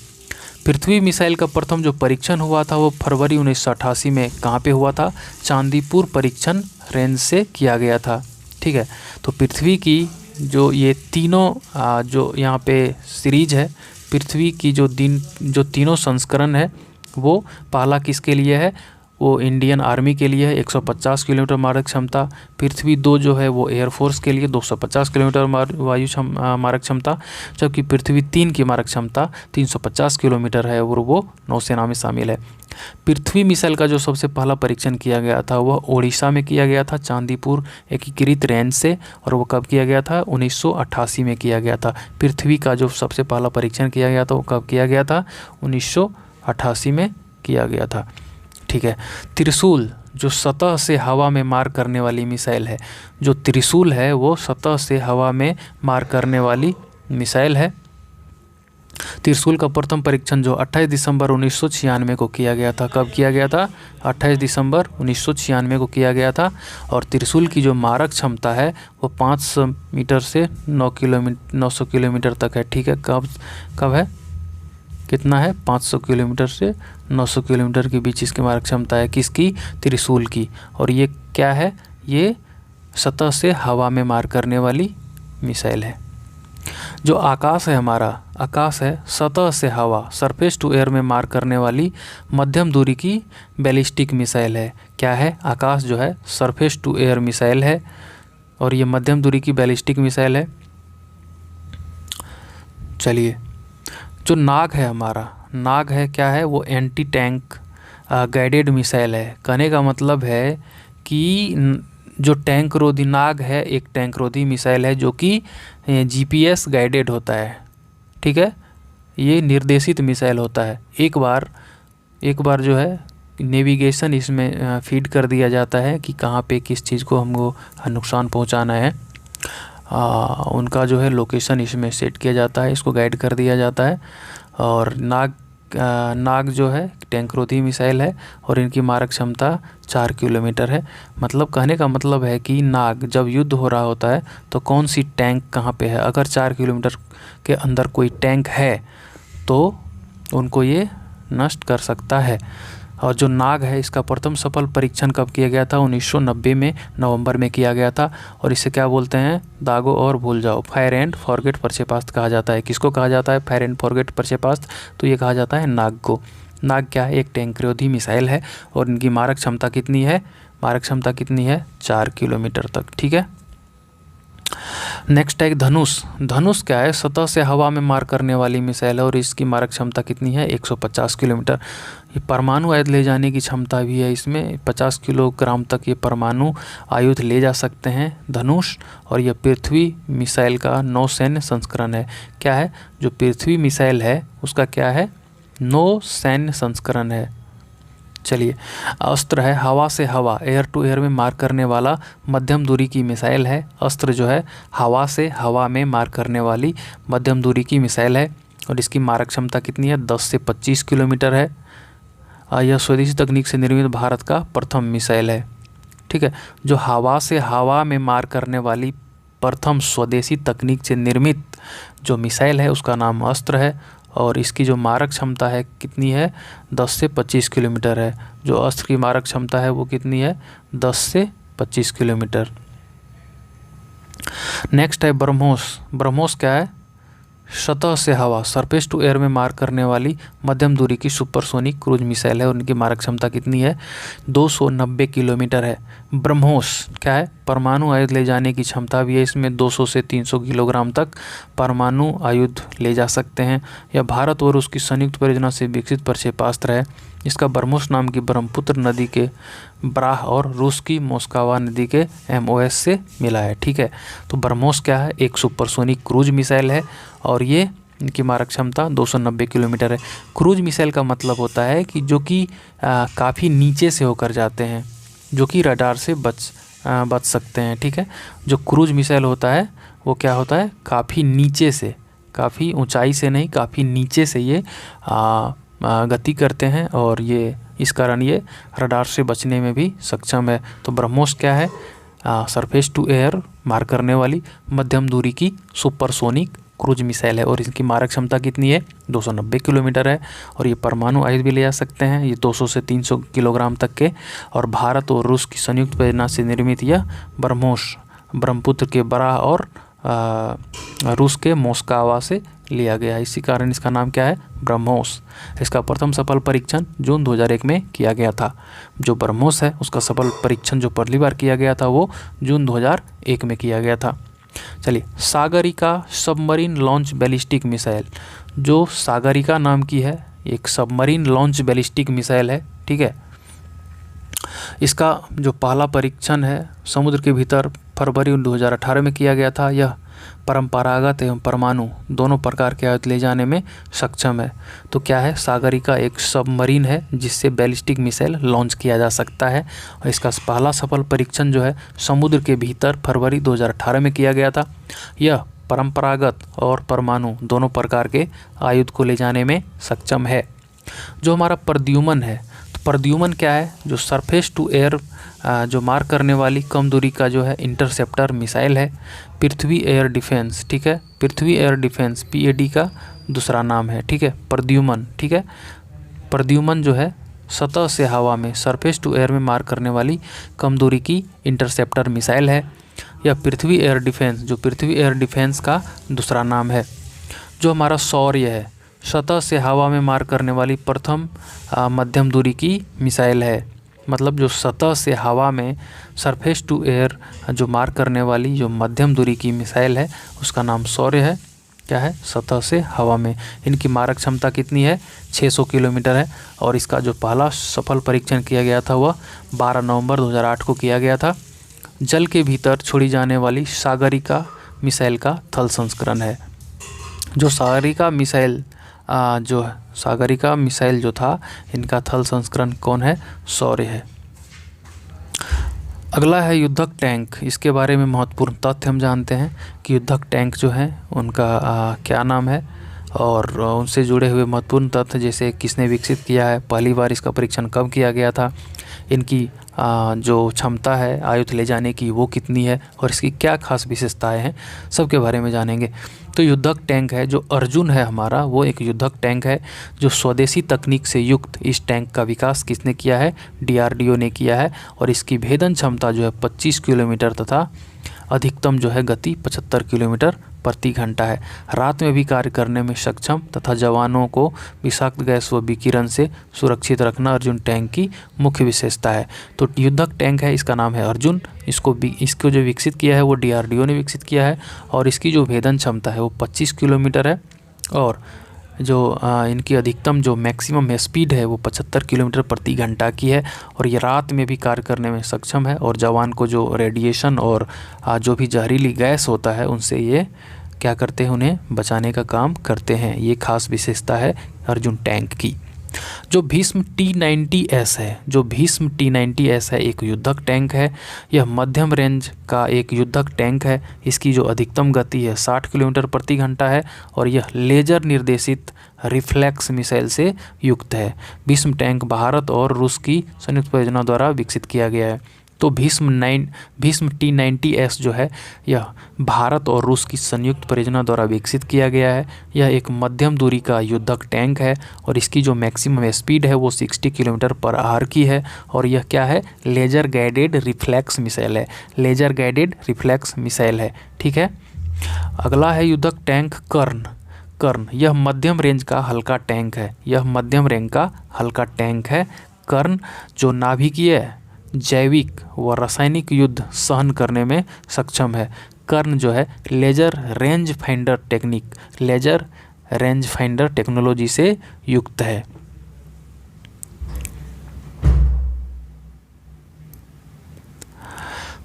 Speaker 1: पृथ्वी मिसाइल का प्रथम जो परीक्षण हुआ था वो फरवरी 1988 में कहाँ पे हुआ था, चांदीपुर परीक्षण रेंज से किया गया था, ठीक है। तो पृथ्वी की जो ये तीनों जो यहाँ पे सीरीज है, पृथ्वी की जो तीनों संस्करण है वो पहला किसके लिए है, वो इंडियन आर्मी के लिए है 150 किलोमीटर मारक क्षमता। पृथ्वी 2 जो है वो एयरफोर्स के लिए 250 किलोमीटर मारक क्षमता, जबकि पृथ्वी 3 की मारक क्षमता 350 किलोमीटर है और वो नौसेना में शामिल है। पृथ्वी मिसाइल का जो सबसे पहला परीक्षण किया गया था वह ओडिशा में किया गया था, चांदीपुर एकीकृत रेंज से, और वो कब किया गया था, 1988 में किया गया था। पृथ्वी का जो सबसे पहला परीक्षण किया गया था वो कब किया गया था, 1988 में किया गया था, ठीक है। त्रिशूल जो सतह से हवा में मार करने वाली मिसाइल है। जो त्रिशूल है वो सतह से हवा में मार करने वाली मिसाइल है। त्रिशूल का प्रथम परीक्षण जो 28 दिसंबर 1996 को किया गया था। कब किया गया था? 28 दिसंबर 1996 को किया गया था। और त्रिशूल की जो मारक क्षमता है वो 500 मीटर से 900 किलोमीटर तक है। ठीक है, कब है, कितना है? 500 किलोमीटर से 900 किलोमीटर के बीच इसकी मारक क्षमता है। किसकी? त्रिशूल की। और ये क्या है? ये सतह से हवा में मार करने वाली मिसाइल है। जो आकाश है हमारा, आकाश है सतह से हवा, सरफेस टू एयर में मार करने वाली मध्यम दूरी की बैलिस्टिक मिसाइल है। क्या है? आकाश जो है सरफेस टू एयर मिसाइल है और ये मध्यम दूरी की बैलिस्टिक मिसाइल है। चलिए, जो नाग है हमारा, नाग है क्या है? वो एंटी टैंक गाइडेड मिसाइल है। कहने का मतलब है कि जो टैंक रोधी नाग है एक टैंक रोधी मिसाइल है जो कि जीपीएस गाइडेड होता है। ठीक है, ये निर्देशित मिसाइल होता है। एक बार जो है नेविगेशन इसमें फीड कर दिया जाता है कि कहाँ पे किस चीज़ को हमको नुकसान पहुँचाना है। उनका जो है लोकेशन इसमें सेट किया जाता है, इसको गाइड कर दिया जाता है। और नाग जो है टैंकरोधी मिसाइल है और इनकी मारक क्षमता 4 किलोमीटर है। मतलब कहने का मतलब है कि नाग जब युद्ध हो रहा होता है तो कौन सी टैंक कहाँ पे है, अगर 4 किलोमीटर के अंदर कोई टैंक है तो उनको ये नष्ट कर सकता है। और जो नाग है इसका प्रथम सफल परीक्षण कब किया गया था? 1990 में नवंबर में किया गया था। और इसे क्या बोलते हैं? दागो और भूल जाओ, फायर एंड फॉरगेट प्रक्षेपास्त्र कहा जाता है। किसको कहा जाता है? फायर एंड फॉरगेट प्रक्षेपास्त्र। तो ये कहा जाता है नाग को। नाग क्या है? एक टैंकरोधी मिसाइल है और इनकी मारक क्षमता कितनी है? मारक क्षमता कितनी है? 4 किलोमीटर तक। ठीक है, नेक्स्ट है धनुष। धनुष क्या है? सतह से हवा में मार करने वाली मिसाइल है और इसकी मारक क्षमता कितनी है? 150 किलोमीटर। ये परमाणु आयुध ले जाने की क्षमता भी है इसमें, 50 किलोग्राम तक ये परमाणु आयुध ले जा सकते हैं धनुष। और यह पृथ्वी मिसाइल का नौसैन्य संस्करण है। क्या है? जो पृथ्वी मिसाइल है उसका क्या है? नौसैन्य संस्करण है। चलिए, अस्त्र है हवा से हवा, एयर टू एयर में मार करने वाला मध्यम दूरी की मिसाइल है। अस्त्र जो है हवा से हवा में मार करने वाली मध्यम दूरी की मिसाइल है और इसकी मारक क्षमता कितनी है? 10 से 25 किलोमीटर है। यह स्वदेशी तकनीक से निर्मित भारत का प्रथम मिसाइल है। ठीक है, जो हवा से हवा में मार करने वाली प्रथम स्वदेशी तकनीक से निर्मित जो मिसाइल है उसका नाम अस्त्र है और इसकी जो मारक क्षमता है कितनी है? 10 से 25 किलोमीटर है। जो अस्त्र की मारक क्षमता है वो कितनी है? 10 से 25 किलोमीटर। नेक्स्ट है ब्रह्मोस। ब्रह्मोस क्या है? सतह से हवा, सरफेस टू एयर में मार करने वाली मध्यम दूरी की सुपरसोनिक क्रूज मिसाइल है और उनकी मारक क्षमता कितनी है? 290 किलोमीटर है। ब्रह्मोस क्या है? परमाणु आयुध ले जाने की क्षमता भी है इसमें, 200 से 300 किलोग्राम तक परमाणु आयुध ले जा सकते हैं। यह भारत और रूस की संयुक्त परियोजना से विकसित प्रक्षेपास्त्र है। इसका ब्रह्मोस नाम की ब्रह्मपुत्र नदी के ब्राह और रूस की मोस्कवा नदी के MOS से मिला है। ठीक है, तो ब्रह्मोस क्या है? एक सुपरसोनिक क्रूज मिसाइल है और ये इनकी मारक क्षमता 290 किलोमीटर है। क्रूज मिसाइल का मतलब होता है कि जो कि काफ़ी नीचे से होकर जाते हैं, जो कि रडार से बच सकते हैं। ठीक है, जो क्रूज मिसाइल होता है वो क्या होता है? काफ़ी नीचे से, काफ़ी ऊंचाई से नहीं, काफ़ी नीचे से ये गति करते हैं और ये इस कारण ये रडार से बचने में भी सक्षम है। तो ब्रह्मोस क्या है? सरफेस टू एयर मार करने वाली मध्यम दूरी की सुपरसोनिक क्रूज मिसाइल है और इसकी मारक क्षमता कितनी है? 290 किलोमीटर है और ये परमाणु आयुध भी ले जा सकते हैं, ये 200 से 300 किलोग्राम तक के। और भारत और रूस की संयुक्त परियोजना से निर्मित यह ब्रह्मोस ब्रह्मपुत्र के बराह और रूस के मोस्कवा से लिया गया है, इसी कारण इसका नाम क्या है? ब्रह्मोस। इसका प्रथम सफल परीक्षण जून 2001 में किया गया था। जो ब्रह्मोस है उसका सफल परीक्षण जो पहली बार किया गया था वो जून 2001 में किया गया था। चलिए, Sagarika submarine launch ballistic missile. जो सागरिका नाम की है, एक सबमरीन लॉन्च बैलिस्टिक मिसाइल है। ठीक है, इसका जो पहला परीक्षण है समुद्र के भीतर फरवरी 2018 में किया गया था। यह परंपरागत एवं परमाणु दोनों प्रकार के आयुध ले जाने में सक्षम है। तो क्या है, सागरिका एक सबमरीन है जिससे बैलिस्टिक मिसाइल लॉन्च किया जा सकता है और इसका पहला सफल परीक्षण जो है समुद्र के भीतर फरवरी 2018 में किया गया था। यह परंपरागत और परमाणु दोनों प्रकार के आयुध को ले जाने में सक्षम है। जो हमारा प्रद्युम्न है, तो प्रद्युम्न क्या है, जो सरफेस टू एयर जो मार करने वाली कम दूरी का जो है इंटरसेप्टर मिसाइल है। पृथ्वी एयर डिफेंस, ठीक है, पृथ्वी एयर डिफेंस PAD का दूसरा नाम है, ठीक है, प्रद्युम्न, ठीक है। प्रद्युम्न जो है सतह से हवा में, सरफेस टू एयर में मार करने वाली कम दूरी की इंटरसेप्टर मिसाइल है। यह पृथ्वी एयर डिफेंस, जो पृथ्वी एयर डिफेंस का दूसरा नाम है। जो हमारा शौर्य है, सतह से हवा में मार करने वाली प्रथम मध्यम दूरी की मिसाइल है। मतलब जो सतह से हवा में सरफेस टू एयर जो मार करने वाली जो मध्यम दूरी की मिसाइल है उसका नाम शौर्य है। क्या है, सतह से हवा में। इनकी मारक क्षमता कितनी है, 600 किलोमीटर है। और इसका जो पहला सफल परीक्षण किया गया था वह 12 नवंबर 2008 को किया गया था। जल के भीतर छोड़ी जाने वाली सागरिका मिसाइल का थल संस्करण है। जो सागरिका मिसाइल सागरिका मिसाइल जो था, इनका थल संस्करण कौन है, शौर्य है। अगला है युद्धक टैंक। इसके बारे में महत्वपूर्ण तथ्य हम जानते हैं कि युद्धक टैंक जो है उनका क्या नाम है और उनसे जुड़े हुए महत्वपूर्ण तथ्य, जैसे किसने विकसित किया है, पहली बार इसका परीक्षण कब किया गया था, इनकी जो क्षमता है आयुध ले जाने की वो कितनी है और इसकी क्या खास विशेषताएं हैं, सबके बारे में जानेंगे। तो युद्धक टैंक है, जो अर्जुन है हमारा, वो एक युद्धक टैंक है। जो स्वदेशी तकनीक से युक्त इस टैंक का विकास किसने किया है, DRDO ने किया है। और इसकी भेदन क्षमता जो है 25 किलोमीटर तथा अधिकतम जो है गति 75 किलोमीटर प्रति घंटा है। रात में भी कार्य करने में सक्षम तथा जवानों को विषाक्त गैस व विकिरण से सुरक्षित रखना अर्जुन टैंक की मुख्य विशेषता है। तो युद्धक टैंक है, इसका नाम है अर्जुन। इसको जो विकसित किया है वो DRDO ने विकसित किया है और इसकी जो भेदन क्षमता है वो 25 किलोमीटर है और जो इनकी अधिकतम जो मैक्सिमम स्पीड है वो 75 किलोमीटर प्रति घंटा की है। और ये रात में भी कार्य करने में सक्षम है और जवान को जो रेडिएशन और जो भी जहरीली गैस होता है उनसे ये क्या करते हैं, उन्हें बचाने का काम करते हैं। ये खास विशेषता है अर्जुन टैंक की। जो भीष्म T90S है, जो भीष्म T90S है एक युद्धक टैंक है। यह मध्यम रेंज का एक युद्धक टैंक है। इसकी जो अधिकतम गति है 60 किलोमीटर प्रति घंटा है और यह लेजर निर्देशित रिफ्लेक्स मिसाइल से युक्त है। भीष्म टैंक भारत और रूस की संयुक्त परियोजना द्वारा विकसित किया गया है। तो भीष्म T90S जो है यह भारत और रूस की संयुक्त परियोजना द्वारा विकसित किया गया है। यह एक मध्यम दूरी का युद्धक टैंक है और इसकी जो मैक्सिमम स्पीड है वो 60 किलोमीटर पर आवर की है। और यह क्या है, लेजर गाइडेड रिफ्लेक्स मिसाइल है, लेजर गाइडेड रिफ्लेक्स मिसाइल है, ठीक है। अगला है युद्धक टैंक कर्ण। यह मध्यम रेंज का हल्का टैंक है, यह मध्यम रेंज का हल्का टैंक है। कर्ण जो नाभिकीय, जैविक व रासायनिक युद्ध सहन करने में सक्षम है। कर्ण जो है लेजर रेंज फाइंडर टेक्नोलॉजी से युक्त है।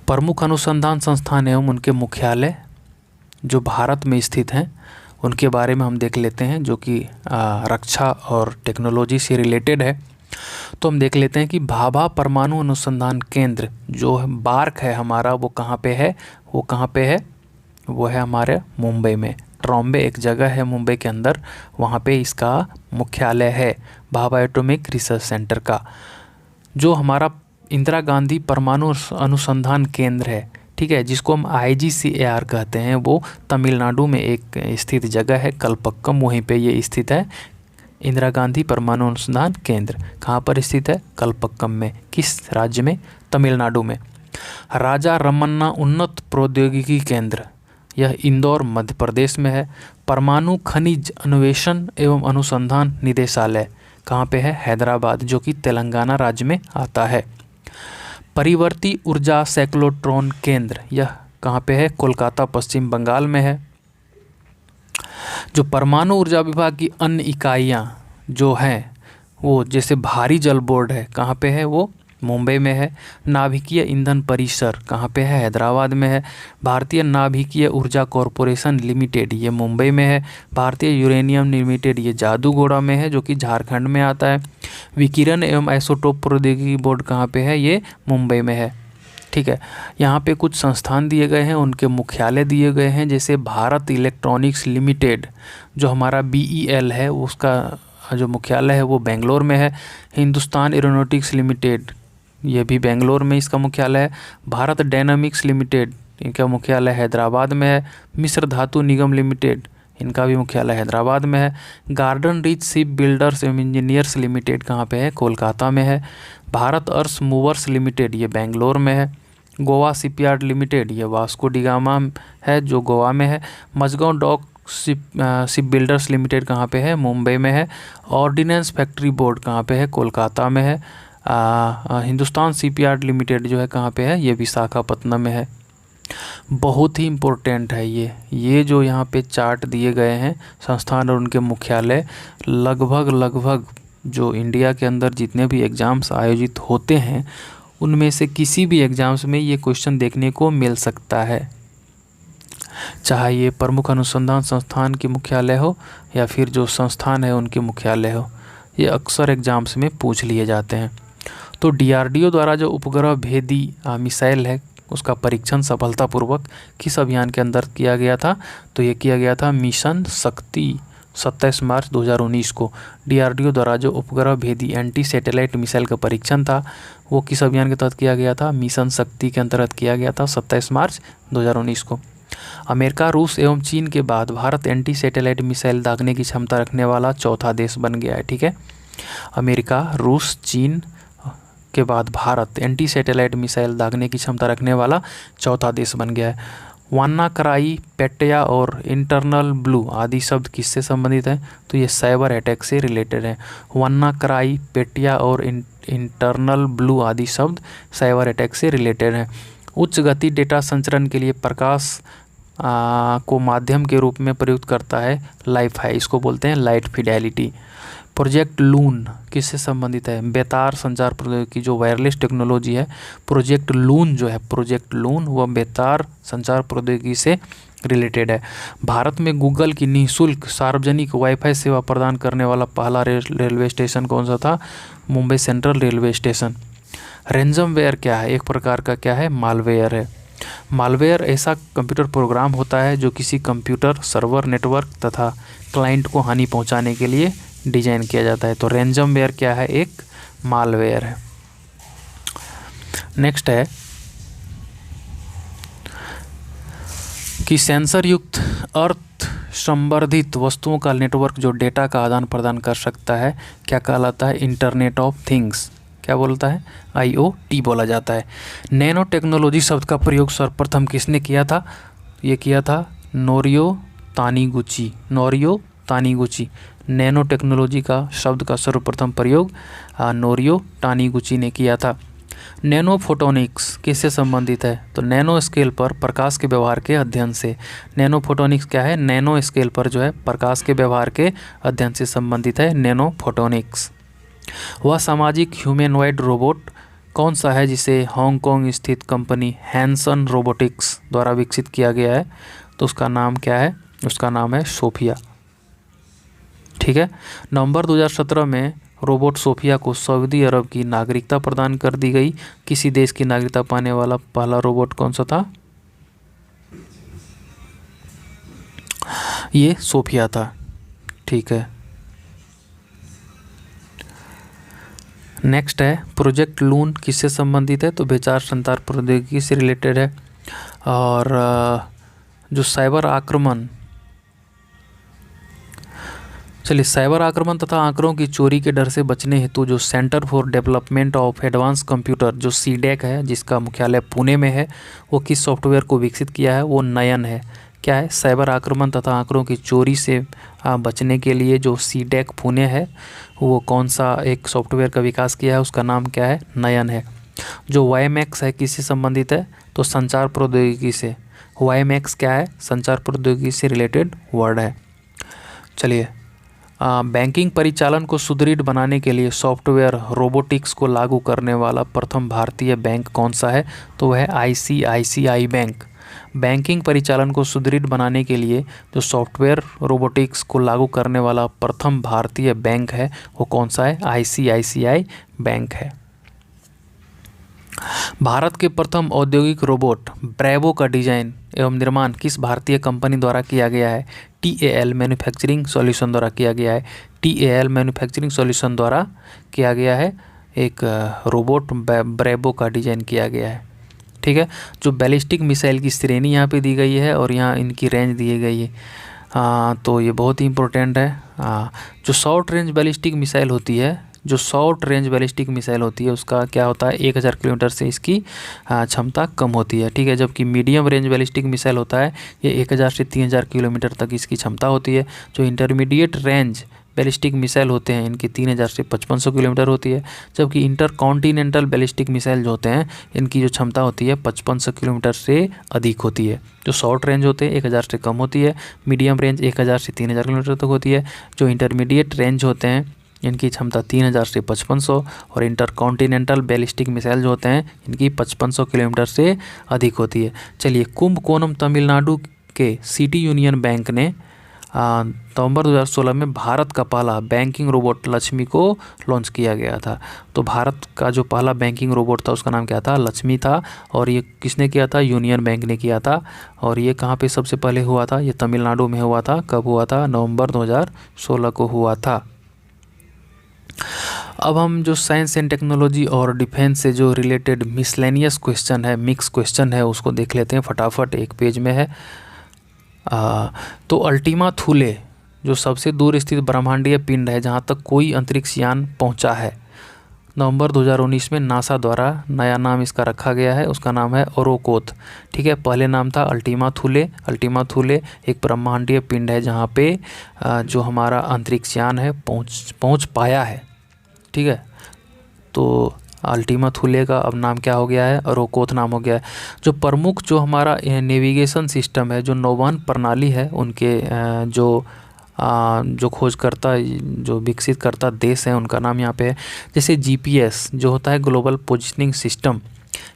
Speaker 1: प्रमुख अनुसंधान संस्थान एवं उनके मुख्यालय जो भारत में स्थित हैं उनके बारे में हम देख लेते हैं, जो कि रक्षा और टेक्नोलॉजी से रिलेटेड है। तो हम देख लेते हैं कि भाभा परमाणु अनुसंधान केंद्र जो है बार्क है हमारा, वो कहाँ पे है, वो है हमारे मुंबई में। ट्रॉम्बे एक जगह है मुंबई के अंदर, वहाँ पे इसका मुख्यालय है भाभा एटॉमिक रिसर्च सेंटर का। जो हमारा इंदिरा गांधी परमाणु अनुसंधान केंद्र है, ठीक है, जिसको हम IGCAR कहते हैं, वो तमिलनाडु में एक स्थित जगह है कलपक्कम, वहीं पे ये स्थित है। इंदिरा गांधी परमाणु अनुसंधान केंद्र कहाँ पर स्थित है, कलपक्कम में। किस राज्य में, तमिलनाडु में। राजा रमन्ना उन्नत प्रौद्योगिकी केंद्र, यह इंदौर मध्य प्रदेश में है। परमाणु खनिज अन्वेषण एवं अनुसंधान निदेशालय कहाँ पे है, हैदराबाद, जो कि तेलंगाना राज्य में आता है। परिवर्ती ऊर्जा साइक्लोट्रॉन केंद्र, यह कहाँ पे है, कोलकाता पश्चिम बंगाल में है। जो परमाणु ऊर्जा विभाग की अन्य इकाइयाँ जो हैं वो जैसे भारी जल बोर्ड है, कहाँ पे है वो, मुंबई में है। नाभिकीय ईंधन परिसर कहाँ पे है? हैदराबाद में है। भारतीय नाभिकीय ऊर्जा कॉरपोरेशन लिमिटेड ये मुंबई में है। भारतीय यूरेनियम लिमिटेड ये जादूगोड़ा में है जो कि झारखंड में आता है। विकिरण एवं आइसोटोप प्रौद्योगिकी बोर्ड कहाँ पे है? ये मुंबई में है। ठीक है, यहाँ पे कुछ संस्थान दिए गए हैं, उनके मुख्यालय दिए गए हैं। जैसे भारत इलेक्ट्रॉनिक्स लिमिटेड जो हमारा BEL है, उसका जो मुख्यालय है वो बेंगलोर में है। हिंदुस्तान एरोनॉटिक्स लिमिटेड ये भी बेंगलोर में इसका मुख्यालय है। भारत डायनामिक्स लिमिटेड इनका मुख्यालय हैदराबाद में है। मिश्र धातु निगम लिमिटेड इनका भी मुख्यालय हैदराबाद में है। गार्डन रिच शिप बिल्डर्स एवं इंजीनियर्स लिमिटेड कहाँ पे है? कोलकाता में है। भारत अर्थ मूवर्स लिमिटेड ये बेंगलोर में है। गोवा शिपयार्ड लिमिटेड ये वास्को डी गामा है जो गोवा में है। Mazagon dock ship builders limited कहाँ पे है? मुंबई में है। ऑर्डिनेंस फैक्ट्री बोर्ड कहाँ पे है? कोलकाता में है। हिंदुस्तान शिपयार्ड लिमिटेड जो है कहाँ पे है? ये विशाखापत्तनम में है। बहुत ही इम्पोर्टेंट है ये जो यहाँ पे चार्ट दिए गए हैं संस्थान और उनके मुख्यालय, लगभग जो इंडिया के अंदर जितने भी एग्ज़ाम्स आयोजित होते हैं उनमें से किसी भी एग्ज़ाम्स में ये क्वेश्चन देखने को मिल सकता है, चाहे ये प्रमुख अनुसंधान संस्थान के मुख्यालय हो या फिर जो संस्थान है उनके मुख्यालय हो, ये अक्सर एग्ज़ाम्स में पूछ लिए जाते हैं। तो DRDO द्वारा जो उपग्रह भेदी मिसाइल है उसका परीक्षण सफलतापूर्वक किस अभियान के अंदर किया गया था? तो ये किया गया था मिशन शक्ति 27 मार्च 2019 को। DRDO द्वारा जो उपग्रह भेदी एंटी सैटेलाइट मिसाइल का परीक्षण था वो किस अभियान के तहत किया गया था? मिशन शक्ति के अंतर्गत किया गया था 27 मार्च 2019 को। अमेरिका, रूस एवं चीन के बाद भारत एंटी सैटेलाइट मिसाइल दागने की क्षमता रखने वाला चौथा देश बन गया है। ठीक है, अमेरिका, रूस, चीन के बाद भारत एंटी सैटेलाइट मिसाइल दागने की क्षमता रखने वाला चौथा देश बन गया है। वान्नाकराई, पेट्या और इंटरनल ब्लू आदि शब्द किससे संबंधित हैं? तो ये साइबर अटैक से रिलेटेड है। वान्नाकराई, पेट्या और इंटरनल ब्लू आदि शब्द साइबर अटैक से रिलेटेड हैं। उच्च गति डेटा संचरण के लिए प्रकाश को माध्यम के रूप में प्रयुक्त करता है लाइफ-हाई, इसको बोलते हैं लाइट फिडेलिटी। प्रोजेक्ट लून किससे संबंधित है? बेतार संचार प्रौद्योगिकी जो वायरलेस टेक्नोलॉजी है, प्रोजेक्ट लून जो है, प्रोजेक्ट लून वह बेतार संचार प्रौद्योगिकी से रिलेटेड है। भारत में गूगल की निःशुल्क सार्वजनिक वाईफाई सेवा प्रदान करने वाला पहला रेलवे स्टेशन कौन सा था? Mumbai central railway station. Ransomware क्या है? एक प्रकार का क्या है? मालवेयर है। मालवेयर ऐसा कंप्यूटर प्रोग्राम होता है जो किसी कंप्यूटर, सर्वर, नेटवर्क तथा क्लाइंट को हानि पहुंचाने के लिए डिजाइन किया जाता है। तो रैंसमवेयर क्या है? एक मालवेयर है। नेक्स्ट है कि सेंसर युक्त अर्थ संवर्धित वस्तुओं का नेटवर्क जो डेटा का आदान प्रदान कर सकता है क्या कहलाता है? Internet of things. क्या बोलता है? IoT बोला जाता है। नैनो टेक्नोलॉजी शब्द का प्रयोग सर्वप्रथम किसने किया था? ये किया था नोरियो तानीगुची। नोरियो तानीगुची, नैनो टेक्नोलॉजी का शब्द का सर्वप्रथम प्रयोग नोरियो तानीगुची ने किया था। नैनो फोटोनिक्स किससे संबंधित है? तो नैनो स्केल पर प्रकाश के व्यवहार के अध्ययन से। नैनो फोटोनिक्स क्या है? नैनो स्केल पर जो है प्रकाश के व्यवहार के अध्ययन से संबंधित है नैनो फोटोनिक्स। वह सामाजिक ह्यूमैनॉइड रोबोट कौन सा है जिसे हांगकांग स्थित कंपनी हैंसन रोबोटिक्स द्वारा विकसित किया गया है? तो उसका नाम क्या है? उसका नाम है सोफिया। ठीक है, नवंबर 2017 में रोबोट सोफिया को सऊदी अरब की नागरिकता प्रदान कर दी गई। किसी देश की नागरिकता पाने वाला पहला रोबोट कौन सा था? ये सोफिया था। ठीक है, नेक्स्ट है प्रोजेक्ट लून किससे संबंधित है? तो बेतार संचार प्रौद्योगिकी से रिलेटेड है। और जो साइबर आक्रमण, चलिए, साइबर आक्रमण तथा आंकड़ों की चोरी के डर से बचने हेतु जो centre for development of advance computer जो CDEC है जिसका मुख्यालय पुणे में है, वो किस सॉफ्टवेयर को विकसित किया है? वो नयन है। क्या है? साइबर आक्रमण तथा आंकड़ों की चोरी से बचने के लिए जो CDEC पुणे है वो कौन सा एक सॉफ्टवेयर का विकास किया है? उसका नाम क्या है? नयन है। जो WiMAX है किससे संबंधित है? तो संचार प्रौद्योगिकी से। WiMAX क्या है? संचार प्रौद्योगिकी से रिलेटेड वर्ड है। चलिए बैंकिंग परिचालन को सुदृढ़ बनाने के लिए सॉफ्टवेयर रोबोटिक्स को लागू करने वाला प्रथम भारतीय बैंक कौन सा है? तो वह है आईसीआईसीआई बैंक। बैंकिंग परिचालन को सुदृढ़ बनाने के लिए जो सॉफ्टवेयर रोबोटिक्स को लागू करने वाला प्रथम भारतीय बैंक है वो कौन सा है? आईसीआईसीआई बैंक है। भारत के प्रथम औद्योगिक रोबोट ब्रेवो का डिजाइन एवं निर्माण किस भारतीय कंपनी द्वारा किया गया है? टीएएल मैन्युफैक्चरिंग सॉल्यूशन द्वारा किया गया है। टीएएल मैन्युफैक्चरिंग सॉल्यूशन द्वारा किया गया है। एक रोबोट ब्रेवो का डिजाइन किया गया है। ठीक है, जो बैलिस्टिक मिसाइल की श्रेणी यहाँ पे दी गई है और यहाँ इनकी रेंज दी गई है। तो ये बहुत ही इंपॉर्टेंट है। जो शॉर्ट रेंज बैलिस्टिक मिसाइल होती है, जो शॉर्ट रेंज बैलिस्टिक मिसाइल होती है उसका क्या होता है? 1000 किलोमीटर से इसकी क्षमता कम होती है। ठीक है, जबकि मीडियम रेंज बैलिस्टिक मिसाइल होता है ये 1000 से 3000 किलोमीटर तक इसकी क्षमता होती है। जो इंटरमीडिएट रेंज बैलिस्टिक मिसाइल होते हैं इनकी 3000 से 5500 किलोमीटर होती है। जबकि इंटरकॉन्टिनेंटल बैलिस्टिक मिसाइल जो होते हैं इनकी जो क्षमता होती है 5500 किलोमीटर से अधिक होती है। जो शॉर्ट रेंज होते हैं 1000 से कम होती है, मीडियम रेंज 1000 से 3000 किलोमीटर तक होती है। जो इंटरमीडिएट रेंज होते हैं इनकी क्षमता 3000 से 5500 और इंटरकॉन्टिनेंटल बैलिस्टिक मिसाइल जो होते हैं इनकी 5500 किलोमीटर से अधिक होती है। चलिए, कुंभकोणम तमिलनाडु के सिटी यूनियन बैंक ने नवंबर 2016 में भारत का पहला बैंकिंग रोबोट लक्ष्मी को लॉन्च किया गया था। तो भारत का जो पहला बैंकिंग रोबोट था उसका नाम क्या था? लक्ष्मी था। और ये किसने किया था? यूनियन बैंक ने किया था। और ये कहाँ पे सबसे पहले हुआ था? ये तमिलनाडु में हुआ था। कब हुआ था? नवंबर 2016 को हुआ था। अब हम जो साइंस एंड टेक्नोलॉजी और डिफेंस से जो रिलेटेड मिसलेनियस क्वेश्चन है, मिक्स क्वेश्चन है, उसको देख लेते हैं फटाफट। एक पेज में है। तो अल्टीमा थूले जो सबसे दूर स्थित ब्रह्मांडीय पिंड है जहाँ तक कोई अंतरिक्ष यान पहुँचा है, नवंबर 2019 में नासा द्वारा नया नाम इसका रखा गया है। उसका नाम है ओरोकोथ। ठीक है, पहले नाम था अल्टीमा थूले। अल्टीमा थूले एक ब्रह्मांडीय पिंड है जहाँ पे जो हमारा अंतरिक्ष यान है पहुँच पाया है। ठीक है, तो अल्टीमा थूले का अब नाम क्या हो गया है? ओरोकोथ नाम हो गया है। जो प्रमुख जो हमारा नेविगेशन सिस्टम है, जो नौवहन प्रणाली है, उनके जो खोजकर्ता जो विकसित करता देश हैं उनका नाम यहाँ पे है। जैसे जीपीएस जो होता है ग्लोबल पोजिशनिंग सिस्टम,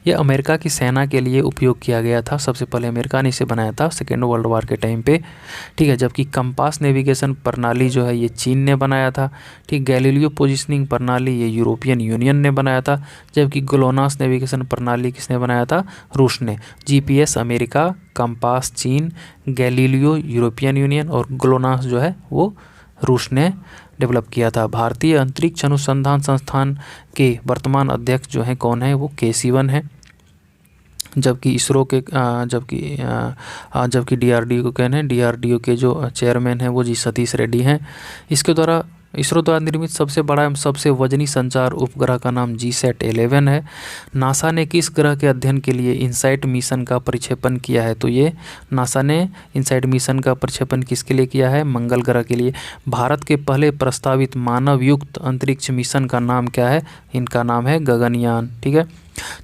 Speaker 1: ये अमेरिका की सेना के लिए उपयोग किया गया था। सबसे पहले अमेरिका ने इसे बनाया था सेकेंड वर्ल्ड वार के टाइम पे। ठीक है, जबकि कंपास नेविगेशन प्रणाली जो है ये चीन ने बनाया था। ठीक, गैलीलियो पोजिशनिंग प्रणाली ये यूरोपियन यूनियन ने बनाया था। जबकि ग्लोनास नेविगेशन प्रणाली किसने बनाया था? रूस ने। जीपीएस अमेरिका, कंपास चीन, गैलीलियो यूरोपियन यूनियन और ग्लोनास जो है वो रूस ने डेवलप किया था। भारतीय अंतरिक्ष अनुसंधान संस्थान के वर्तमान अध्यक्ष जो हैं कौन है? वो के सिवन है। जबकि इसरो के जबकि डीआरडीओ को कहने डीआरडीओ के जो चेयरमैन हैं वो जी सतीश रेड्डी हैं। इसरो द्वारा निर्मित सबसे बड़ा एवं सबसे वजनी संचार उपग्रह का नाम GSAT-11 है। नासा ने किस ग्रह के अध्ययन के लिए इनसाइट मिशन का प्रक्षेपण किया है? तो ये नासा ने इनसाइट मिशन का प्रक्षेपण किसके लिए किया है? मंगल ग्रह के लिए। भारत के पहले प्रस्तावित मानव युक्त अंतरिक्ष मिशन का नाम क्या है? इनका नाम है गगनयान। ठीक है,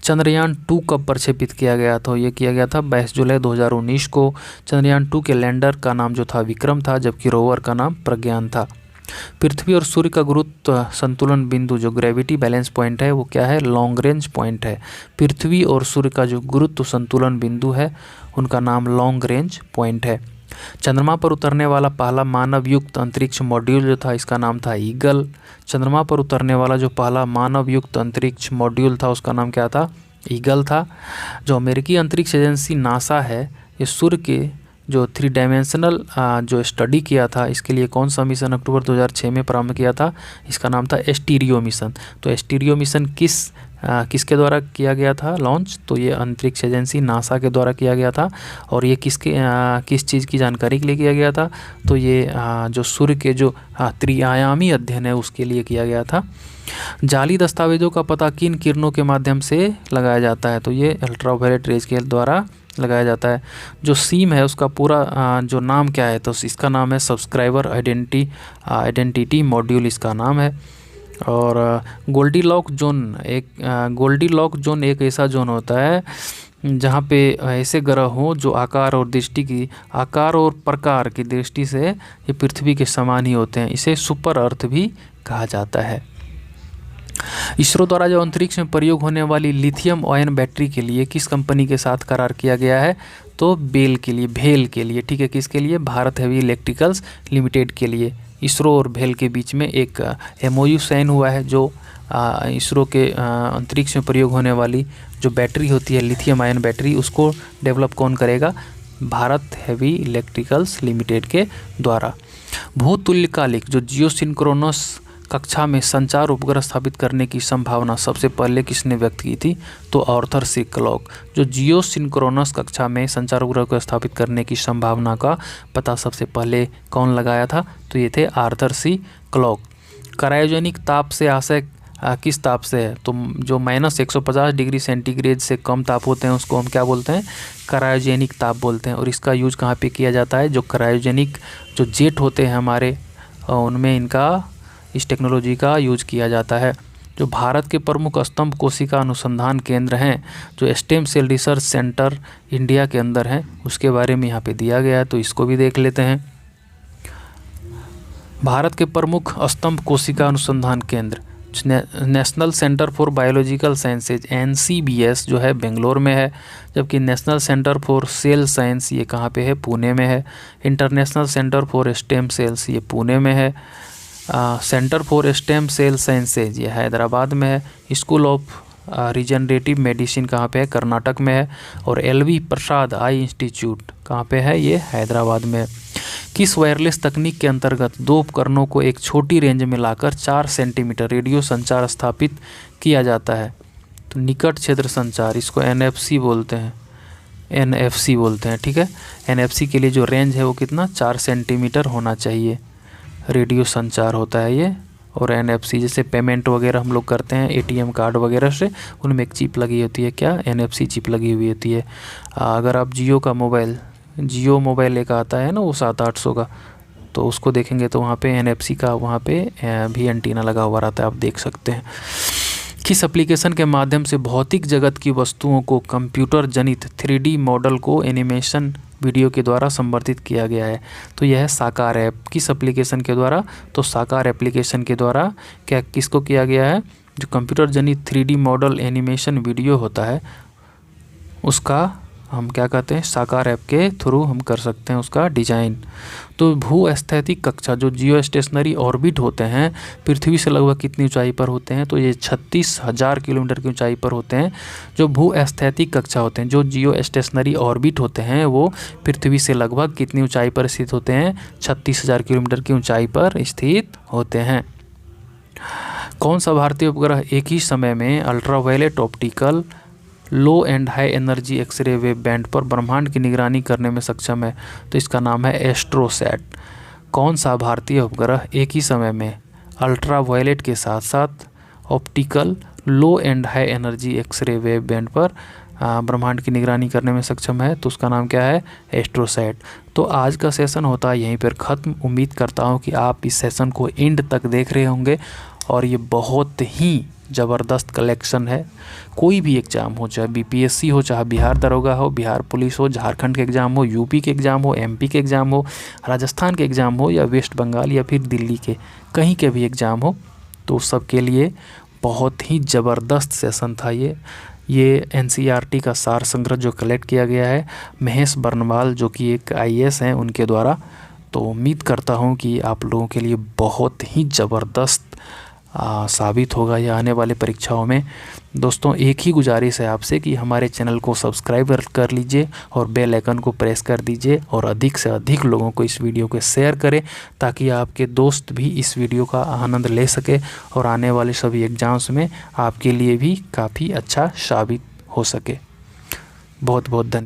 Speaker 1: चंद्रयान 2 कब प्रक्षेपित किया गया? तो ये किया गया था 22 जुलाई 2019 को। चंद्रयान 2 के लैंडर का नाम जो था विक्रम था, जबकि रोवर का नाम प्रज्ञान था। पृथ्वी और सूर्य का गुरुत्व संतुलन बिंदु जो ग्रेविटी बैलेंस पॉइंट है वो क्या है? लॉन्ग रेंज पॉइंट है। पृथ्वी और सूर्य का जो गुरुत्व संतुलन बिंदु है उनका नाम लॉन्ग रेंज पॉइंट है। चंद्रमा पर उतरने वाला पहला मानव युक्त अंतरिक्ष मॉड्यूल जो था इसका नाम था ईगल। चंद्रमा पर उतरने वाला जो पहला मानव युक्त अंतरिक्ष मॉड्यूल था उसका नाम क्या था? ईगल था। जो अमेरिकी अंतरिक्ष एजेंसी नासा है ये सूर्य के जो 3 डायमेंशनल जो स्टडी किया था इसके लिए कौन सा मिशन अक्टूबर 2006 में प्रारंभ किया था? इसका नाम था एस्टीरियो मिशन। तो एस्टीरियो मिशन किसके द्वारा किया गया था लॉन्च? तो ये अंतरिक्ष एजेंसी नासा के द्वारा किया गया था। और ये किस चीज़ की जानकारी के लिए किया गया था? तो ये जो सूर्य के जो त्रिआयामी अध्ययन है उसके लिए किया गया था। जाली दस्तावेजों का पता किन किरणों के माध्यम से लगाया जाता है? तो ये अल्ट्रावायलेट रेज के द्वारा लगाया जाता है। जो सीम है उसका पूरा जो नाम क्या है? तो इसका नाम है सब्सक्राइबर आइडेंटिटी मॉड्यूल इसका नाम है। और गोल्डीलॉक जोन एक ऐसा जोन होता है जहाँ पे ऐसे ग्रह हों जो आकार और प्रकार की दृष्टि से ये पृथ्वी के समान ही होते हैं, इसे सुपर अर्थ भी कहा जाता है। इसरो द्वारा जो अंतरिक्ष में प्रयोग होने वाली लिथियम आयन बैटरी के लिए किस कंपनी के साथ करार किया गया है? तो भेल के लिए, ठीक है। किसके लिए? भारत हेवी इलेक्ट्रिकल्स लिमिटेड के लिए इसरो और भेल के बीच में एक MOU साइन हुआ है, जो इसरो के अंतरिक्ष में प्रयोग होने वाली जो बैटरी होती है लिथियम आयन बैटरी, उसको डेवलप कौन करेगा? भारत हेवी इलेक्ट्रिकल्स लिमिटेड के द्वारा। भूतुल्यकालिक जो जियोसिंक्रोनस कक्षा में संचार उपग्रह स्थापित करने की संभावना सबसे पहले किसने व्यक्त की थी? तो आर्थर सी क्लॉक। जो जियोसिंक्रोनस कक्षा में संचार उपग्रह को स्थापित करने की संभावना का पता सबसे पहले कौन लगाया था? तो ये थे आर्थर सी क्लॉक। क्रायोजेनिक ताप से आशय किस ताप से है? तो जो -150 डिग्री सेंटीग्रेड से कम ताप होते हैं उसको हम क्या बोलते हैं? क्रायोजेनिक ताप बोलते हैं। और इसका यूज कहाँ पे किया जाता है? जो क्रायोजेनिक जो जेट होते हैं हमारे, उनमें इस टेक्नोलॉजी का यूज किया जाता है। जो भारत के प्रमुख स्तंभ कोशिका अनुसंधान केंद्र हैं, जो stem cell research centre India के अंदर हैं, उसके बारे में यहाँ पे दिया गया है, तो इसको भी देख लेते हैं। भारत के प्रमुख स्तंभ कोशिका अनुसंधान केंद्र national centre for biological sciences NCBS जो है बेंगलोर में है, जबकि national centre for cell science ये कहाँ पे है? पुणे में है। International centre for stem cells ये पुणे में है। Centre for stem cell sciences ये हैदराबाद में है। स्कूल ऑफ रीजनरेटिव मेडिसिन कहाँ पे है? कर्नाटक में है। और LV प्रसाद आई इंस्टीट्यूट कहाँ पे है? ये हैदराबाद में है। किस वायरलेस तकनीक के अंतर्गत दो उपकरणों को एक छोटी रेंज में लाकर 4 सेंटीमीटर रेडियो संचार स्थापित किया जाता है? तो निकट क्षेत्र संचार, इसको NFC बोलते हैं, NFC बोलते हैं, ठीक है। NFC के लिए जो रेंज है वो कितना? 4 सेंटीमीटर होना चाहिए। रेडियो संचार होता है ये। और NFC जैसे पेमेंट वगैरह हम लोग करते हैं ATM कार्ड वगैरह से, उनमें एक चिप लगी होती है, क्या? NFC चिप लगी हुई होती है। अगर आप जियो मोबाइल एक आता है ना, वो 700-800 का, तो उसको देखेंगे तो वहाँ पे NFC का वहाँ पे भी एंटीना लगा हुआ रहता है, आप देख सकते हैं। किस एप्लीकेशन के माध्यम से भौतिक जगत की वस्तुओं को कंप्यूटर जनित 3D मॉडल को एनिमेशन वीडियो के द्वारा संवर्धित किया गया है? तो यह है साकार ऐप। किस एप्लीकेशन के द्वारा? तो साकार एप्लीकेशन के द्वारा किसको किया गया है? जो कंप्यूटर जनित 3D मॉडल एनिमेशन वीडियो होता है उसका हम क्या कहते हैं? साकार ऐप के थ्रू हम कर सकते हैं उसका डिजाइन। तो भूस्थैतिक कक्षा जो जियो स्टेशनरी ऑर्बिट होते हैं पृथ्वी से लगभग कितनी ऊंचाई पर होते हैं? तो ये 36,000 किलोमीटर की ऊंचाई पर होते हैं। जो भूस्थैतिक कक्षा होते हैं, जो जियो स्टेशनरी ऑर्बिट होते हैं, वो पृथ्वी से लगभग कितनी ऊंचाई पर स्थित होते हैं? 36,000 किलोमीटर की ऊंचाई पर स्थित होते हैं। कौन सा भारतीय उपग्रह एक ही समय में ultraviolet optical low and high energy x ray wave band पर ब्रह्मांड की निगरानी करने में सक्षम है? तो इसका नाम है एस्ट्रोसैट। कौन सा भारतीय उपग्रह एक ही समय में अल्ट्रावायलेट के साथ साथ optical low and high energy x ray wave band पर ब्रह्मांड की निगरानी करने में सक्षम है? तो उसका नाम क्या है? एस्ट्रोसैट। तो आज का सेशन होता है यहीं पर ख़त्म। उम्मीद करता हूँ कि आप इस सेशन को एंड तक देख रहे होंगे और ये बहुत ही ज़बरदस्त कलेक्शन है। कोई भी एग्ज़ाम हो, चाहे BPSC हो, चाहे बिहार दरोगा हो, बिहार पुलिस हो, झारखंड के एग्ज़ाम हो, UP के एग्ज़ाम हो, MP के एग्ज़ाम हो, राजस्थान के एग्ज़ाम हो, या वेस्ट बंगाल या फिर दिल्ली के कहीं के भी एग्ज़ाम हो, तो सब के लिए बहुत ही ज़बरदस्त सेशन था ये NCERT का सार संग्रह जो कलेक्ट किया गया है महेश बर्नवाल जो कि एक IAS हैं उनके द्वारा। तो उम्मीद करता हूँ कि आप लोगों के लिए बहुत ही ज़बरदस्त साबित होगा या आने वाले परीक्षाओं में। दोस्तों एक ही गुजारिश है आपसे कि हमारे चैनल को सब्सक्राइब कर लीजिए और बेल आइकन को प्रेस कर दीजिए और अधिक से अधिक लोगों को इस वीडियो को शेयर करें ताकि आपके दोस्त भी इस वीडियो का आनंद ले सके और आने वाले सभी एग्ज़ाम्स में आपके लिए भी काफ़ी अच्छा साबित हो सके। बहुत बहुत धन्यवाद।